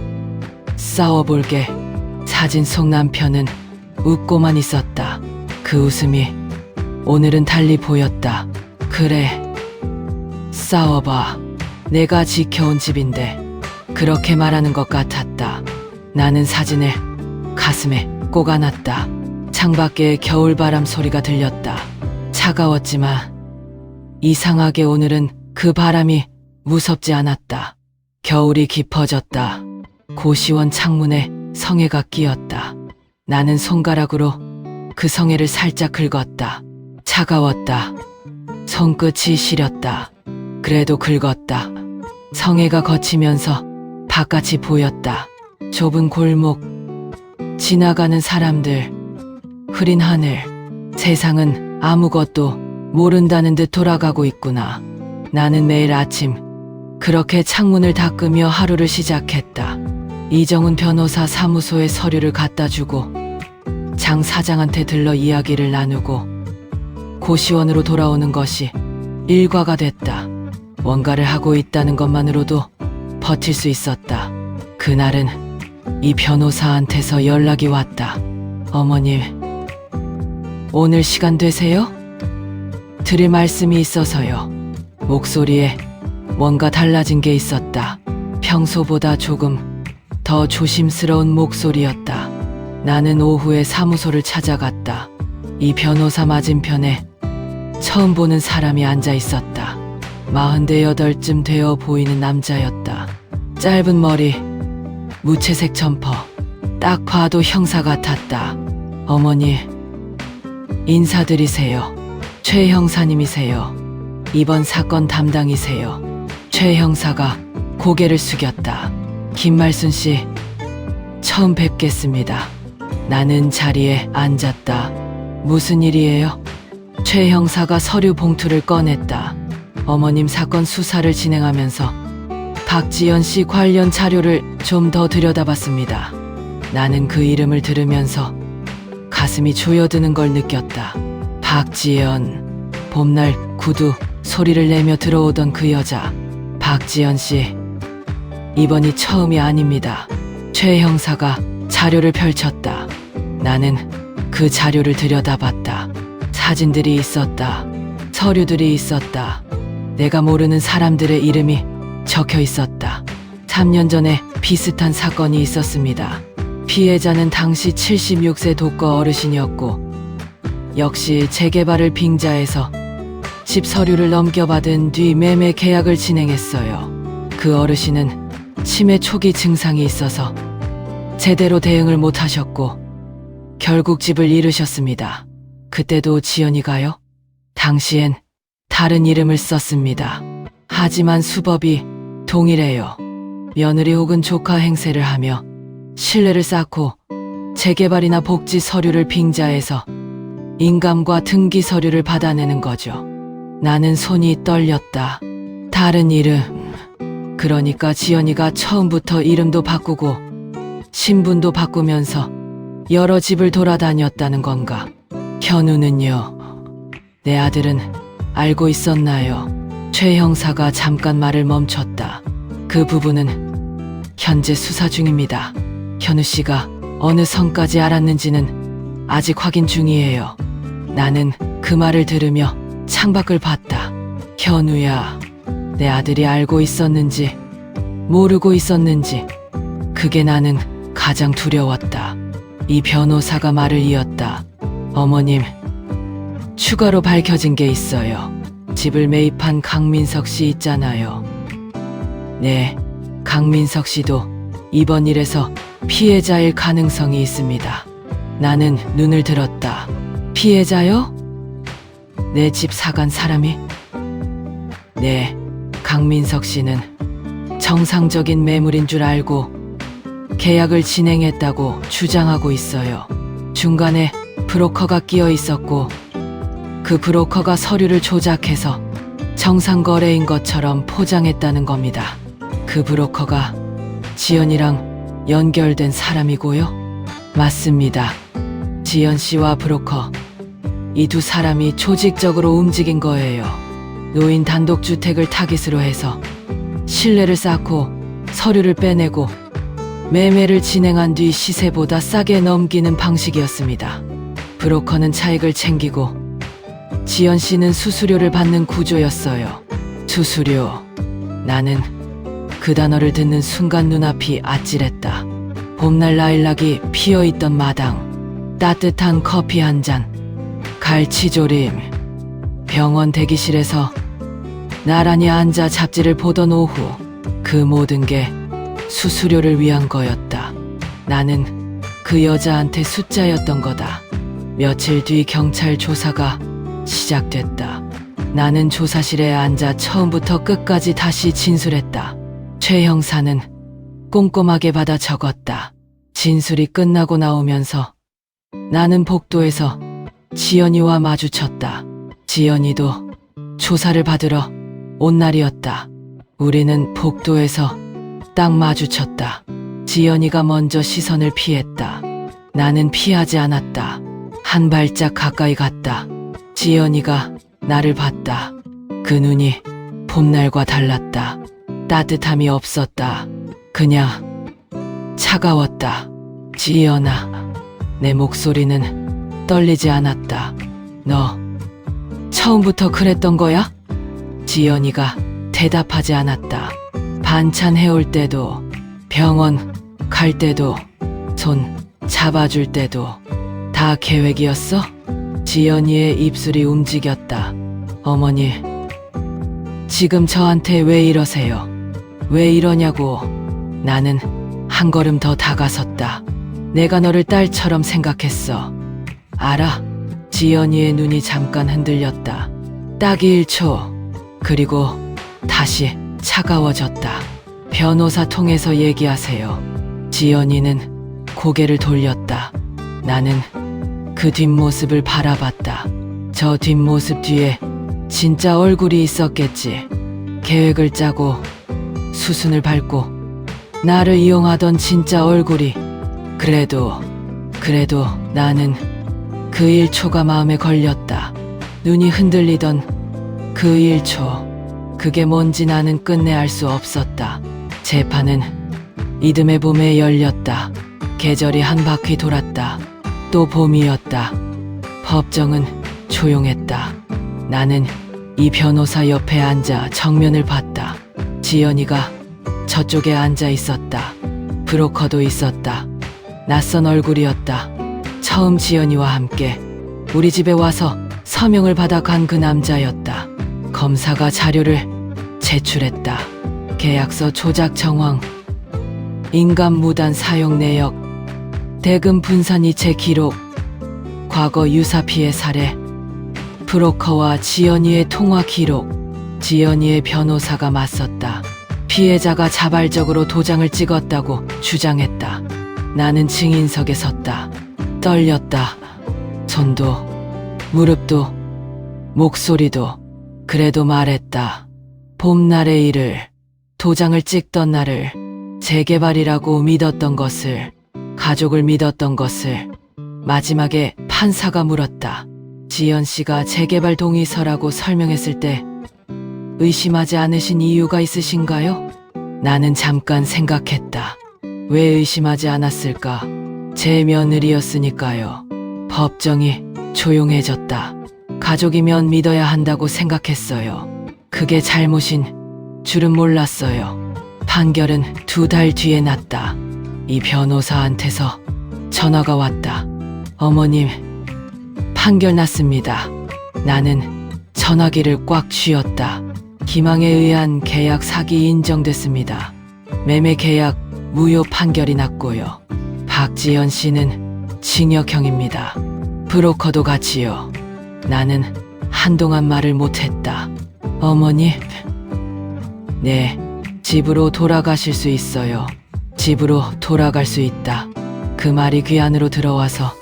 싸워볼게. 사진 속 남편은 웃고만 있었다. 그 웃음이 오늘은 달리 보였다. 그래, 싸워봐. 내가 지켜온 집인데. 그렇게 말하는 것 같았다. 나는 사진을 가슴에 꽂아놨다. 창밖에 겨울바람 소리가 들렸다. 차가웠지만 이상하게 오늘은 그 바람이 무섭지 않았다. 겨울이 깊어졌다. 고시원 창문에 성에가 끼었다. 나는 손가락으로 그 성에를 살짝 긁었다. 차가웠다. 손끝이 시렸다. 그래도 긁었다. 성에가 거치면서 바깥이 보였다. 좁은 골목, 지나가는 사람들, 흐린 하늘. 세상은 아무것도 모른다는 듯 돌아가고 있구나. 나는 매일 아침 그렇게 창문을 닦으며 하루를 시작했다. 이정훈 변호사 사무소에 서류를 갖다 주고 장 사장한테 들러 이야기를 나누고 고시원으로 돌아오는 것이 일과가 됐다. 뭔가를 하고 있다는 것만으로도 버틸 수 있었다. 그날은 이 변호사한테서 연락이 왔다. 어머님, 오늘 시간 되세요? 드릴 말씀이 있어서요. 목소리에 뭔가 달라진 게 있었다. 평소보다 조금 더 조심스러운 목소리였다. 나는 오후에 사무소를 찾아갔다. 이 변호사 맞은편에 처음 보는 사람이 앉아 있었다. 48쯤 되어 보이는 남자였다. 짧은 머리, 무채색 점퍼. 딱 봐도 형사 같았다. 어머니, 인사드리세요. 최 형사님이세요. 이번 사건 담당이세요. 최 형사가 고개를 숙였다. 김말순 씨, 처음 뵙겠습니다. 나는 자리에 앉았다. 무슨 일이에요? 최 형사가 서류 봉투를 꺼냈다. 어머님 사건 수사를 진행하면서 박지연 씨 관련 자료를 좀 더 들여다봤습니다. 나는 그 이름을 들으면서 가슴이 조여드는 걸 느꼈다. 박지연, 봄날 구두 소리를 내며 들어오던 그 여자. 박지연 씨, 이번이 처음이 아닙니다. 최 형사가 자료를 펼쳤다. 나는 그 자료를 들여다봤다. 사진들이 있었다. 서류들이 있었다. 내가 모르는 사람들의 이름이 적혀 있었다. 3년 전에 비슷한 사건이 있었습니다. 피해자는 당시 76세 독거 어르신이었고, 역시 재개발을 빙자해서 집 서류를 넘겨받은 뒤 매매 계약을 진행했어요. 그 어르신은 치매 초기 증상이 있어서 제대로 대응을 못 하셨고, 결국 집을 잃으셨습니다. 그때도 지연이가요? 당시엔 다른 이름을 썼습니다. 하지만 수법이 동일해요. 며느리 혹은 조카 행세를 하며 신뢰를 쌓고 재개발이나 복지 서류를 빙자해서 인감과 등기 서류를 받아내는 거죠. 나는 손이 떨렸다. 다른 이름. 그러니까 지연이가 처음부터 이름도 바꾸고 신분도 바꾸면서 여러 집을 돌아다녔다는 건가? 현우는요? 내 아들은 알고 있었나요? 최 형사가 잠깐 말을 멈췄다. 그 부분은 현재 수사 중입니다. 현우 씨가 어느 선까지 알았는지는 아직 확인 중이에요. 나는 그 말을 들으며 창밖을 봤다. 현우야, 내 아들이 알고 있었는지 모르고 있었는지 그게 나는 가장 두려웠다. 이 변호사가 말을 이었다. 어머님, 추가로 밝혀진 게 있어요. 집을 매입한 강민석 씨 있잖아요. 네, 강민석 씨도 이번 일에서 피해자일 가능성이 있습니다. 나는 눈을 들었다. 피해자요? 내 집 사간 사람이? 네, 강민석 씨는 정상적인 매물인 줄 알고 계약을 진행했다고 주장하고 있어요. 중간에 브로커가 끼어 있었고 그 브로커가 서류를 조작해서 정상 거래인 것처럼 포장했다는 겁니다. 그 브로커가 지연이랑 연결된 사람이고요. 맞습니다. 지연 씨와 브로커 이 두 사람이 조직적으로 움직인 거예요. 노인 단독주택을 타깃으로 해서 신뢰를 쌓고 서류를 빼내고 매매를 진행한 뒤 시세보다 싸게 넘기는 방식이었습니다. 브로커는 차익을 챙기고 지연 씨는 수수료를 받는 구조였어요. 수수료. 나는 그 단어를 듣는 순간 눈앞이 아찔했다. 봄날 라일락이 피어있던 마당, 따뜻한 커피 한 잔, 갈치조림, 병원 대기실에서 나란히 앉아 잡지를 보던 오후, 그 모든 게 수수료를 위한 거였다. 나는 그 여자한테 숫자였던 거다. 며칠 뒤 경찰 조사가 시작됐다. 나는 조사실에 앉아 처음부터 끝까지 다시 진술했다. 최 형사는 꼼꼼하게 받아 적었다. 진술이 끝나고 나오면서 나는 복도에서 지연이와 마주쳤다. 지연이도 조사를 받으러 온 날이었다. 우리는 복도에서 딱 마주쳤다. 지연이가 먼저 시선을 피했다. 나는 피하지 않았다. 한 발짝 가까이 갔다. 지연이가 나를 봤다. 그 눈이 봄날과 달랐다. 따뜻함이 없었다. 그냥 차가웠다. 지연아, 내 목소리는 떨리지 않았다. 너 처음부터 그랬던 거야? 지연이가 대답하지 않았다. 반찬 해올 때도, 병원 갈 때도, 손 잡아줄 때도 다 계획이었어? 지연이의 입술이 움직였다. 어머니, 지금 저한테 왜 이러세요? 왜 이러냐고. 나는 한 걸음 더 다가섰다. 내가 너를 딸처럼 생각했어. 알아? 지연이의 눈이 잠깐 흔들렸다. 딱 1초. 그리고 다시 차가워졌다. 변호사 통해서 얘기하세요. 지연이는 고개를 돌렸다. 나는 그 뒷모습을 바라봤다. 저 뒷모습 뒤에 진짜 얼굴이 있었겠지. 계획을 짜고 수순을 밟고 나를 이용하던 진짜 얼굴이. 그래도 나는 그 1초가 마음에 걸렸다. 눈이 흔들리던 그 1초. 그게 뭔지 나는 끝내 알 수 없었다. 재판은 이듬해 봄에 열렸다. 계절이 한 바퀴 돌았다. 또 봄이었다. 법정은 조용했다. 나는 이 변호사 옆에 앉아 정면을 봤다. 지연이가 저쪽에 앉아 있었다. 브로커도 있었다. 낯선 얼굴이었다. 처음 지연이와 함께 우리 집에 와서 서명을 받아 간 그 남자였다. 검사가 자료를 제출했다. 계약서 조작 정황, 인감 무단 사용 내역, 대금 분산 이체 기록, 과거 유사 피해 사례, 브로커와 지연이의 통화 기록. 지연이의 변호사가 맞섰다. 피해자가 자발적으로 도장을 찍었다고 주장했다. 나는 증인석에 섰다. 떨렸다. 손도, 무릎도, 목소리도. 그래도 말했다. 봄날의 일을, 도장을 찍던 나를, 재개발이라고 믿었던 것을, 가족을 믿었던 것을. 마지막에 판사가 물었다. 지연 씨가 재개발 동의서라고 설명했을 때 의심하지 않으신 이유가 있으신가요? 나는 잠깐 생각했다. 왜 의심하지 않았을까? 제 며느리였으니까요. 법정이 조용해졌다. 가족이면 믿어야 한다고 생각했어요. 그게 잘못인 줄은 몰랐어요. 판결은 2달 뒤에 났다. 이 변호사한테서 전화가 왔다. 어머님, 판결 났습니다. 나는 전화기를 꽉 쥐었다. 기망에 의한 계약 사기 인정됐습니다. 매매 계약 무효 판결이 났고요. 박지연 씨는 징역형입니다. 브로커도 같이요. 나는 한동안 말을 못했다. 어머니, 네, 집으로 돌아가실 수 있어요. 집으로 돌아갈 수 있다. 그 말이 귀 안으로 들어와서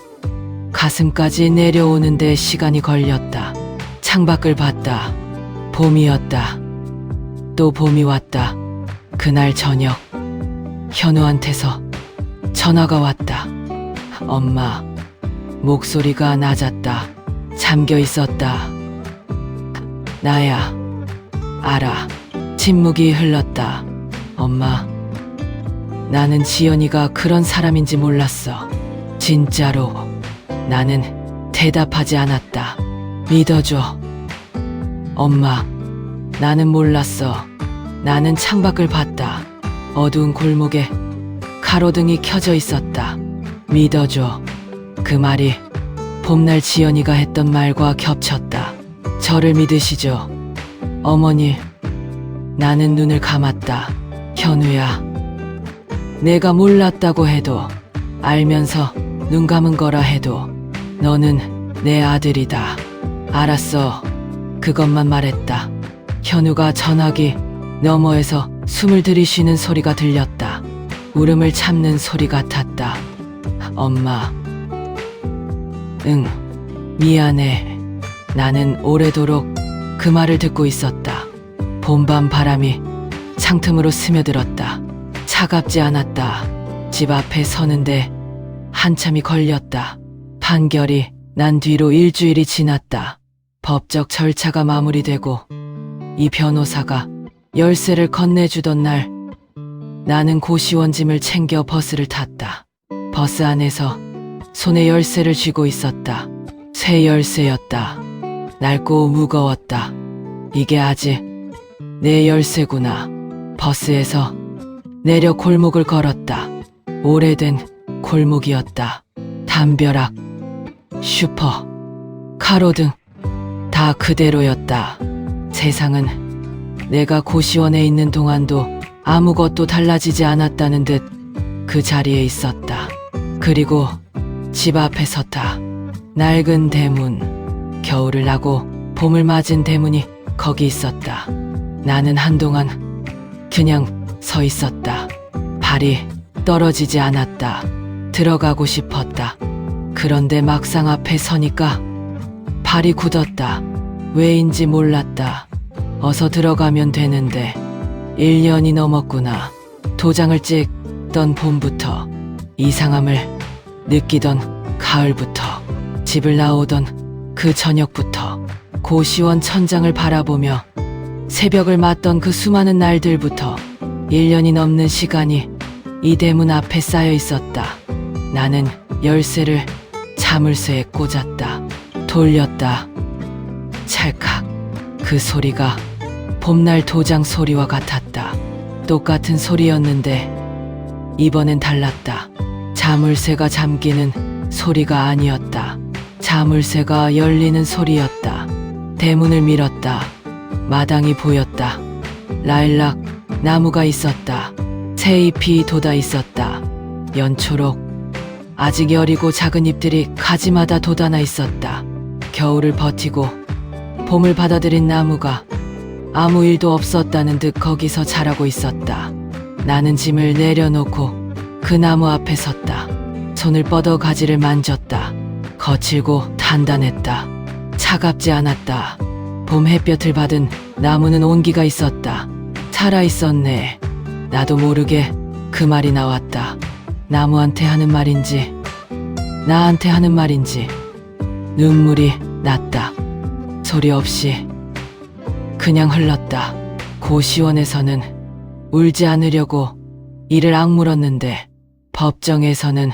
가슴까지 내려오는데 시간이 걸렸다. 창밖을 봤다. 봄이었다. 또 봄이 왔다. 그날 저녁 현우한테서 전화가 왔다. 엄마. 목소리가 낮았다. 잠겨 있었다. 나야. 알아. 침묵이 흘렀다. 엄마. 나는 지연이가 그런 사람인지 몰랐어. 진짜로. 나는 대답하지 않았다. 믿어줘. 엄마. 나는 몰랐어. 나는 창밖을 봤다. 어두운 골목에 가로등이 켜져 있었다. 믿어줘. 그 말이 봄날 지연이가 했던 말과 겹쳤다. 저를 믿으시죠? 어머니. 나는 눈을 감았다. 현우야. 내가 몰랐다고 해도, 알면서 눈 감은 거라 해도 너는 내 아들이다. 알았어. 그것만 말했다. 현우가 전화기 너머에서 숨을 들이쉬는 소리가 들렸다. 울음을 참는 소리 같았다. 엄마. 응, 미안해. 나는 오래도록 그 말을 듣고 있었다. 봄밤 바람이 창틈으로 스며들었다. 차갑지 않았다. 집 앞에 서는데 한참이 걸렸다. 판결이 난 뒤로 일주일이 지났다. 법적 절차가 마무리되고 이 변호사가 열쇠를 건네주던 날, 나는 고시원 짐을 챙겨 버스를 탔다. 버스 안에서 손에 열쇠를 쥐고 있었다. 새 열쇠였다. 낡고 무거웠다. 이게 아직 내 열쇠구나. 버스에서 내려 골목을 걸었다. 오래된 골목이었다. 담벼락, 슈퍼, 가로등 다 그대로였다. 세상은 내가 고시원에 있는 동안도 아무것도 달라지지 않았다는 듯 그 자리에 있었다. 그리고 집 앞에 섰다. 낡은 대문, 겨울을 나고 봄을 맞은 대문이 거기 있었다. 나는 한동안 그냥 서 있었다. 발이 떨어지지 않았다. 들어가고 싶었다. 그런데 막상 앞에 서니까 발이 굳었다. 왜인지 몰랐다. 어서 들어가면 되는데 1년이 넘었구나. 도장을 찍던 봄부터, 이상함을 느끼던 가을부터, 집을 나오던 그 저녁부터, 고시원 천장을 바라보며 새벽을 맞던 그 수많은 날들부터 1년이 넘는 시간이 이 대문 앞에 쌓여 있었다. 나는 열쇠를 자물쇠에 꽂았다. 돌렸다. 찰칵. 그 소리가 봄날 도장 소리와 같았다. 똑같은 소리였는데 이번엔 달랐다. 자물쇠가 잠기는 소리가 아니었다. 자물쇠가 열리는 소리였다. 대문을 밀었다. 마당이 보였다. 라일락 나무가 있었다. 새잎이 돋아 있었다. 연초록, 아직 여리고 작은 잎들이 가지마다 돋아나 있었다. 겨울을 버티고 봄을 받아들인 나무가 아무 일도 없었다는 듯 거기서 자라고 있었다. 나는 짐을 내려놓고 그 나무 앞에 섰다. 손을 뻗어 가지를 만졌다. 거칠고 단단했다. 차갑지 않았다. 봄 햇볕을 받은 나무는 온기가 있었다. 살아있었네. 나도 모르게 그 말이 나왔다. 나무한테 하는 말인지 나한테 하는 말인지 눈물이 났다. 소리 없이 그냥 흘렀다. 고시원에서는 울지 않으려고 이를 악물었는데, 법정에서는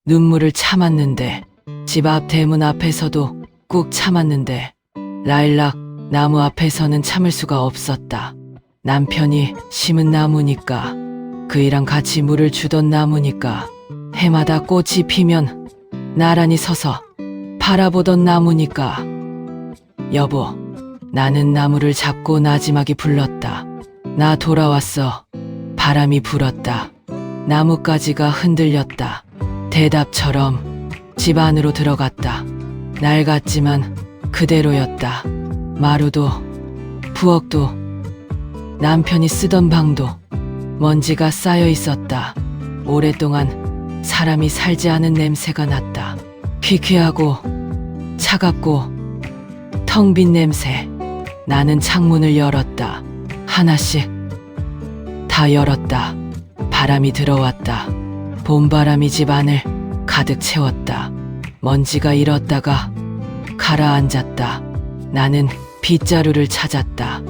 눈물을 참았는데, 집 앞 대문 앞에서도 꾹 참았는데, 라일락 나무 앞에서는 참을 수가 없었다. 남편이 심은 나무니까, 그이랑 같이 물을 주던 나무니까, 해마다 꽃이 피면 나란히 서서 바라보던 나무니까. 여보, 나는 나무를 잡고 나지막이 불렀다. 나 돌아왔어. 바람이 불었다. 나뭇가지가 흔들렸다. 대답처럼 집 안으로 들어갔다. 낡았지만 그대로였다. 마루도, 부엌도, 남편이 쓰던 방도 먼지가 쌓여 있었다. 오랫동안 사람이 살지 않은 냄새가 났다. 퀴퀴하고 차갑고 텅 빈 냄새. 나는 창문을 열었다. 하나씩 다 열었다. 바람이 들어왔다. 봄바람이 집 안을 가득 채웠다. 먼지가 일었다가 가라앉았다. 나는 빗자루를 찾았다.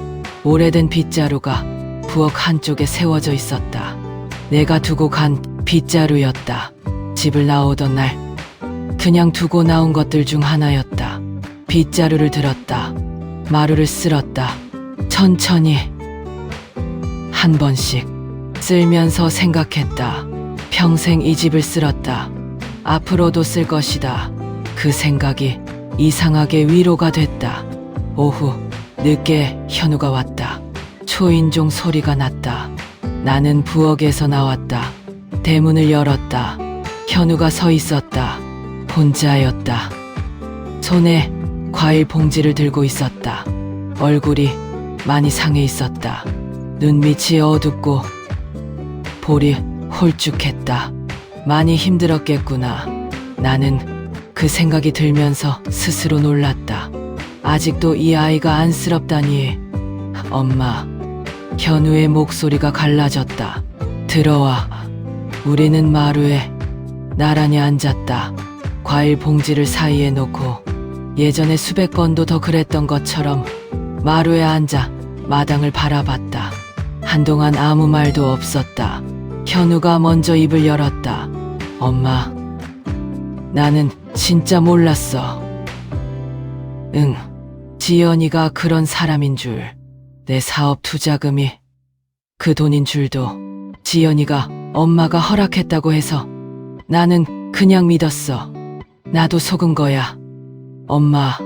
오래된 빗자루가 부엌 한쪽에 세워져 있었다. 내가 두고 간 빗자루였다. 집을 나오던 날 그냥 두고 나온 것들 중 하나였다. 빗자루를 들었다. 마루를 쓸었다. 천천히 한 번씩 쓸면서 생각했다. 평생 이 집을 쓸었다. 앞으로도 쓸 것이다. 그 생각이 이상하게 위로가 됐다. 오후 늦게 현우가 왔다. 초인종 소리가 났다. 나는 부엌에서 나왔다. 대문을 열었다. 현우가 서 있었다. 혼자였다. 손에 과일 봉지를 들고 있었다. 얼굴이 많이 상해 있었다. 눈밑이 어둡고 볼이 홀쭉했다. 많이 힘들었겠구나. 나는 그 생각이 들면서 스스로 놀랐다. 아직도 이 아이가 안쓰럽다니. 엄마, 현우의 목소리가 갈라졌다. 들어와. 우리는 마루에 나란히 앉았다. 과일 봉지를 사이에 놓고 예전에 수백 번도 더 그랬던 것처럼 마루에 앉아 마당을 바라봤다. 한동안 아무 말도 없었다. 현우가 먼저 입을 열었다. 엄마, 나는 진짜 몰랐어. 응, 지연이가 그런 사람인 줄. 내 사업 투자금이 그 돈인 줄도 지연이가 엄마가 허락했다고 해서 나는 그냥 믿었어. 나도 속은 거야. 엄마,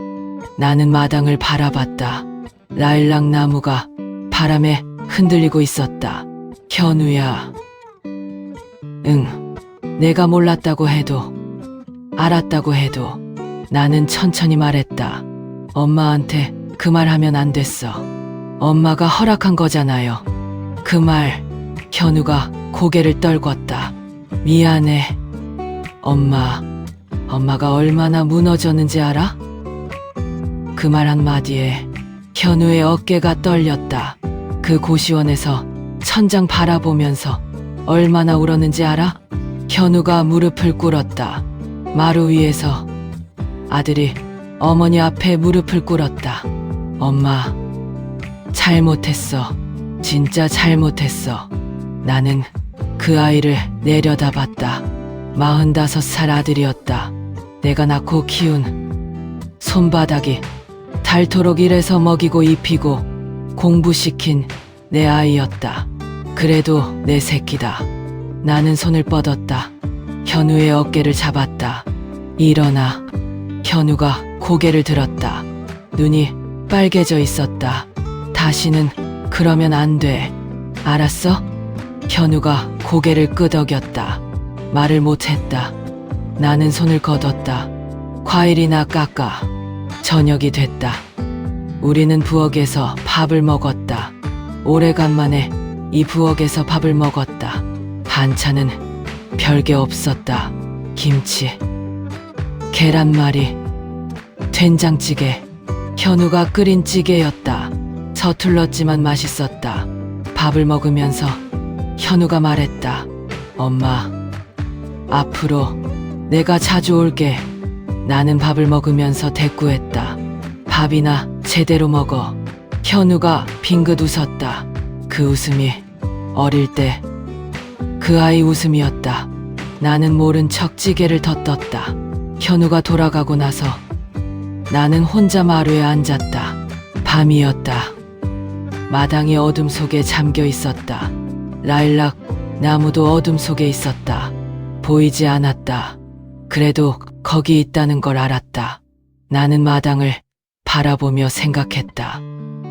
나는 마당을 바라봤다. 라일락 나무가 바람에 흔들리고 있었다. 현우야. 응, 내가 몰랐다고 해도 알았다고 해도 나는 천천히 말했다. 엄마한테 그 말 하면 안 됐어. 엄마가 허락한 거잖아요. 그 말. 현우가 고개를 떨궜다. 미안해. 엄마가 얼마나 무너졌는지 알아? 그 말 한마디에 현우의 어깨가 떨렸다. 그 고시원에서 천장 바라보면서 얼마나 울었는지 알아? 현우가 무릎을 꿇었다. 마루 위에서 아들이 어머니 앞에 무릎을 꿇었다. 엄마, 잘못했어. 진짜 잘못했어. 나는 그 아이를 내려다봤다. 45살 아들이었다. 내가 낳고 키운 손바닥이 닳도록 일해서 먹이고 입히고 공부시킨 내 아이였다. 그래도 내 새끼다. 나는 손을 뻗었다. 현우의 어깨를 잡았다. 일어나. 현우가 고개를 들었다. 눈이 빨개져 있었다. 다시는 그러면 안 돼. 알았어? 현우가 고개를 끄덕였다. 말을 못했다. 나는 손을 걷었다. 과일이나 깎아. 저녁이 됐다. 우리는 부엌에서 밥을 먹었다. 오래간만에 이 부엌에서 밥을 먹었다. 반찬은 별게 없었다. 김치, 계란말이, 된장찌개, 현우가 끓인 찌개였다. 서툴렀지만 맛있었다. 밥을 먹으면서 현우가 말했다. 엄마, 앞으로 내가 자주 올게. 나는 밥을 먹으면서 대꾸했다. 밥이나 제대로 먹어. 현우가 빙긋 웃었다. 그 웃음이 어릴 때 그 아이 웃음이었다. 나는 모른 척 찌개를 더 떴다. 현우가 돌아가고 나서 나는 혼자 마루에 앉았다. 밤이었다. 마당이 어둠 속에 잠겨 있었다. 라일락 나무도 어둠 속에 있었다. 보이지 않았다. 그래도 거기 있다는 걸 알았다. 나는 마당을 바라보며 생각했다.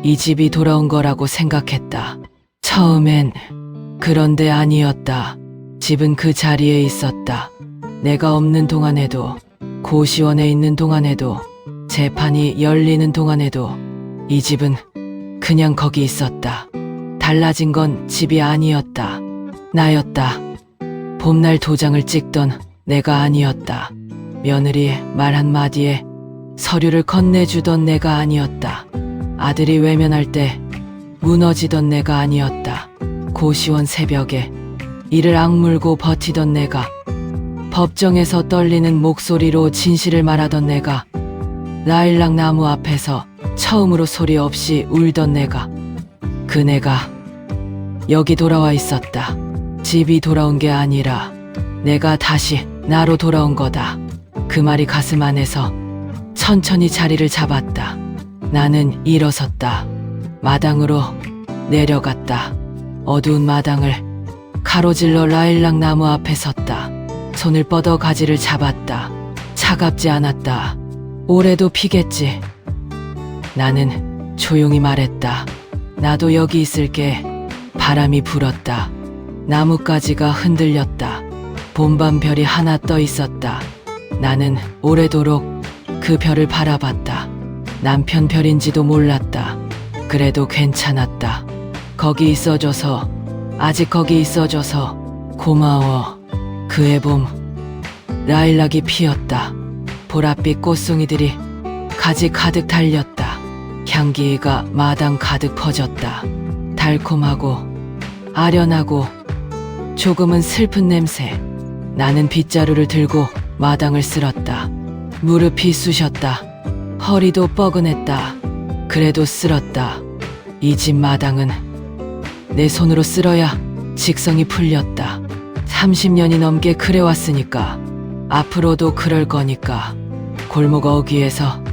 이 집이 돌아온 거라고 생각했다. 처음엔. 그런데 아니었다. 집은 그 자리에 있었다. 내가 없는 동안에도, 고시원에 있는 동안에도, 재판이 열리는 동안에도 이 집은 그냥 거기 있었다. 달라진 건 집이 아니었다. 나였다. 봄날 도장을 찍던 내가 아니었다. 며느리 말 한마디에 서류를 건네주던 내가 아니었다. 아들이 외면할 때 무너지던 내가 아니었다. 고시원 새벽에 이를 악물고 버티던 내가, 법정에서 떨리는 목소리로 진실을 말하던 내가, 라일락 나무 앞에서 처음으로 소리 없이 울던 내가, 그 내가 여기 돌아와 있었다. 집이 돌아온 게 아니라 내가 다시 나로 돌아온 거다. 그 말이 가슴 안에서 천천히 자리를 잡았다. 나는 일어섰다. 마당으로 내려갔다. 어두운 마당을 가로질러 라일락 나무 앞에 섰다. 손을 뻗어 가지를 잡았다. 차갑지 않았다. 올해도 피겠지. 나는 조용히 말했다. 나도 여기 있을게. 바람이 불었다. 나뭇가지가 흔들렸다. 봄밤 별이 하나 떠 있었다. 나는 오래도록 그 별을 바라봤다. 남편 별인지도 몰랐다. 그래도 괜찮았다. 거기 있어줘서, 아직 거기 있어줘서 고마워. 그해 봄, 라일락이 피었다. 보랏빛 꽃송이들이 가지 가득 달렸다. 향기가 마당 가득 퍼졌다. 달콤하고 아련하고 조금은 슬픈 냄새. 나는 빗자루를 들고 마당을 쓸었다. 무릎이 쑤셨다. 허리도 뻐근했다. 그래도 쓸었다. 이 집 마당은 내 손으로 쓸어야 직성이 풀렸다. 30년이 넘게 그래왔으니까 앞으로도 그럴 거니까. 골목 어귀에서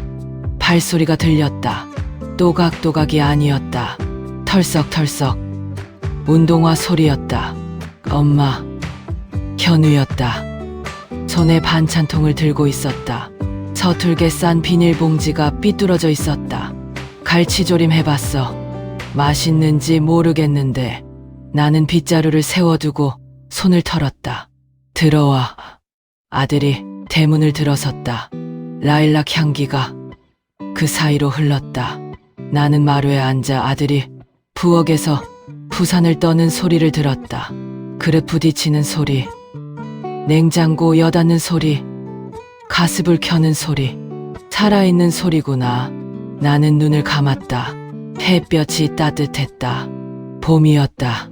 발소리가 들렸다. 또각또각이 아니었다. 털썩털썩 운동화 소리였다. 엄마, 현우였다. 손에 반찬통을 들고 있었다. 서툴게 싼 비닐봉지가 삐뚤어져 있었다. 갈치조림 해봤어. 맛있는지 모르겠는데 나는 빗자루를 세워두고 손을 털었다. 들어와. 아들이 대문을 들어섰다. 라일락 향기가 그 사이로 흘렀다. 나는 마루에 앉아 아들이 부엌에서 부산을 떠는 소리를 들었다. 그릇 부딪히는 소리, 냉장고 여닫는 소리, 가습을 켜는 소리, 살아있는 소리구나. 나는 눈을 감았다. 햇볕이 따뜻했다. 봄이었다.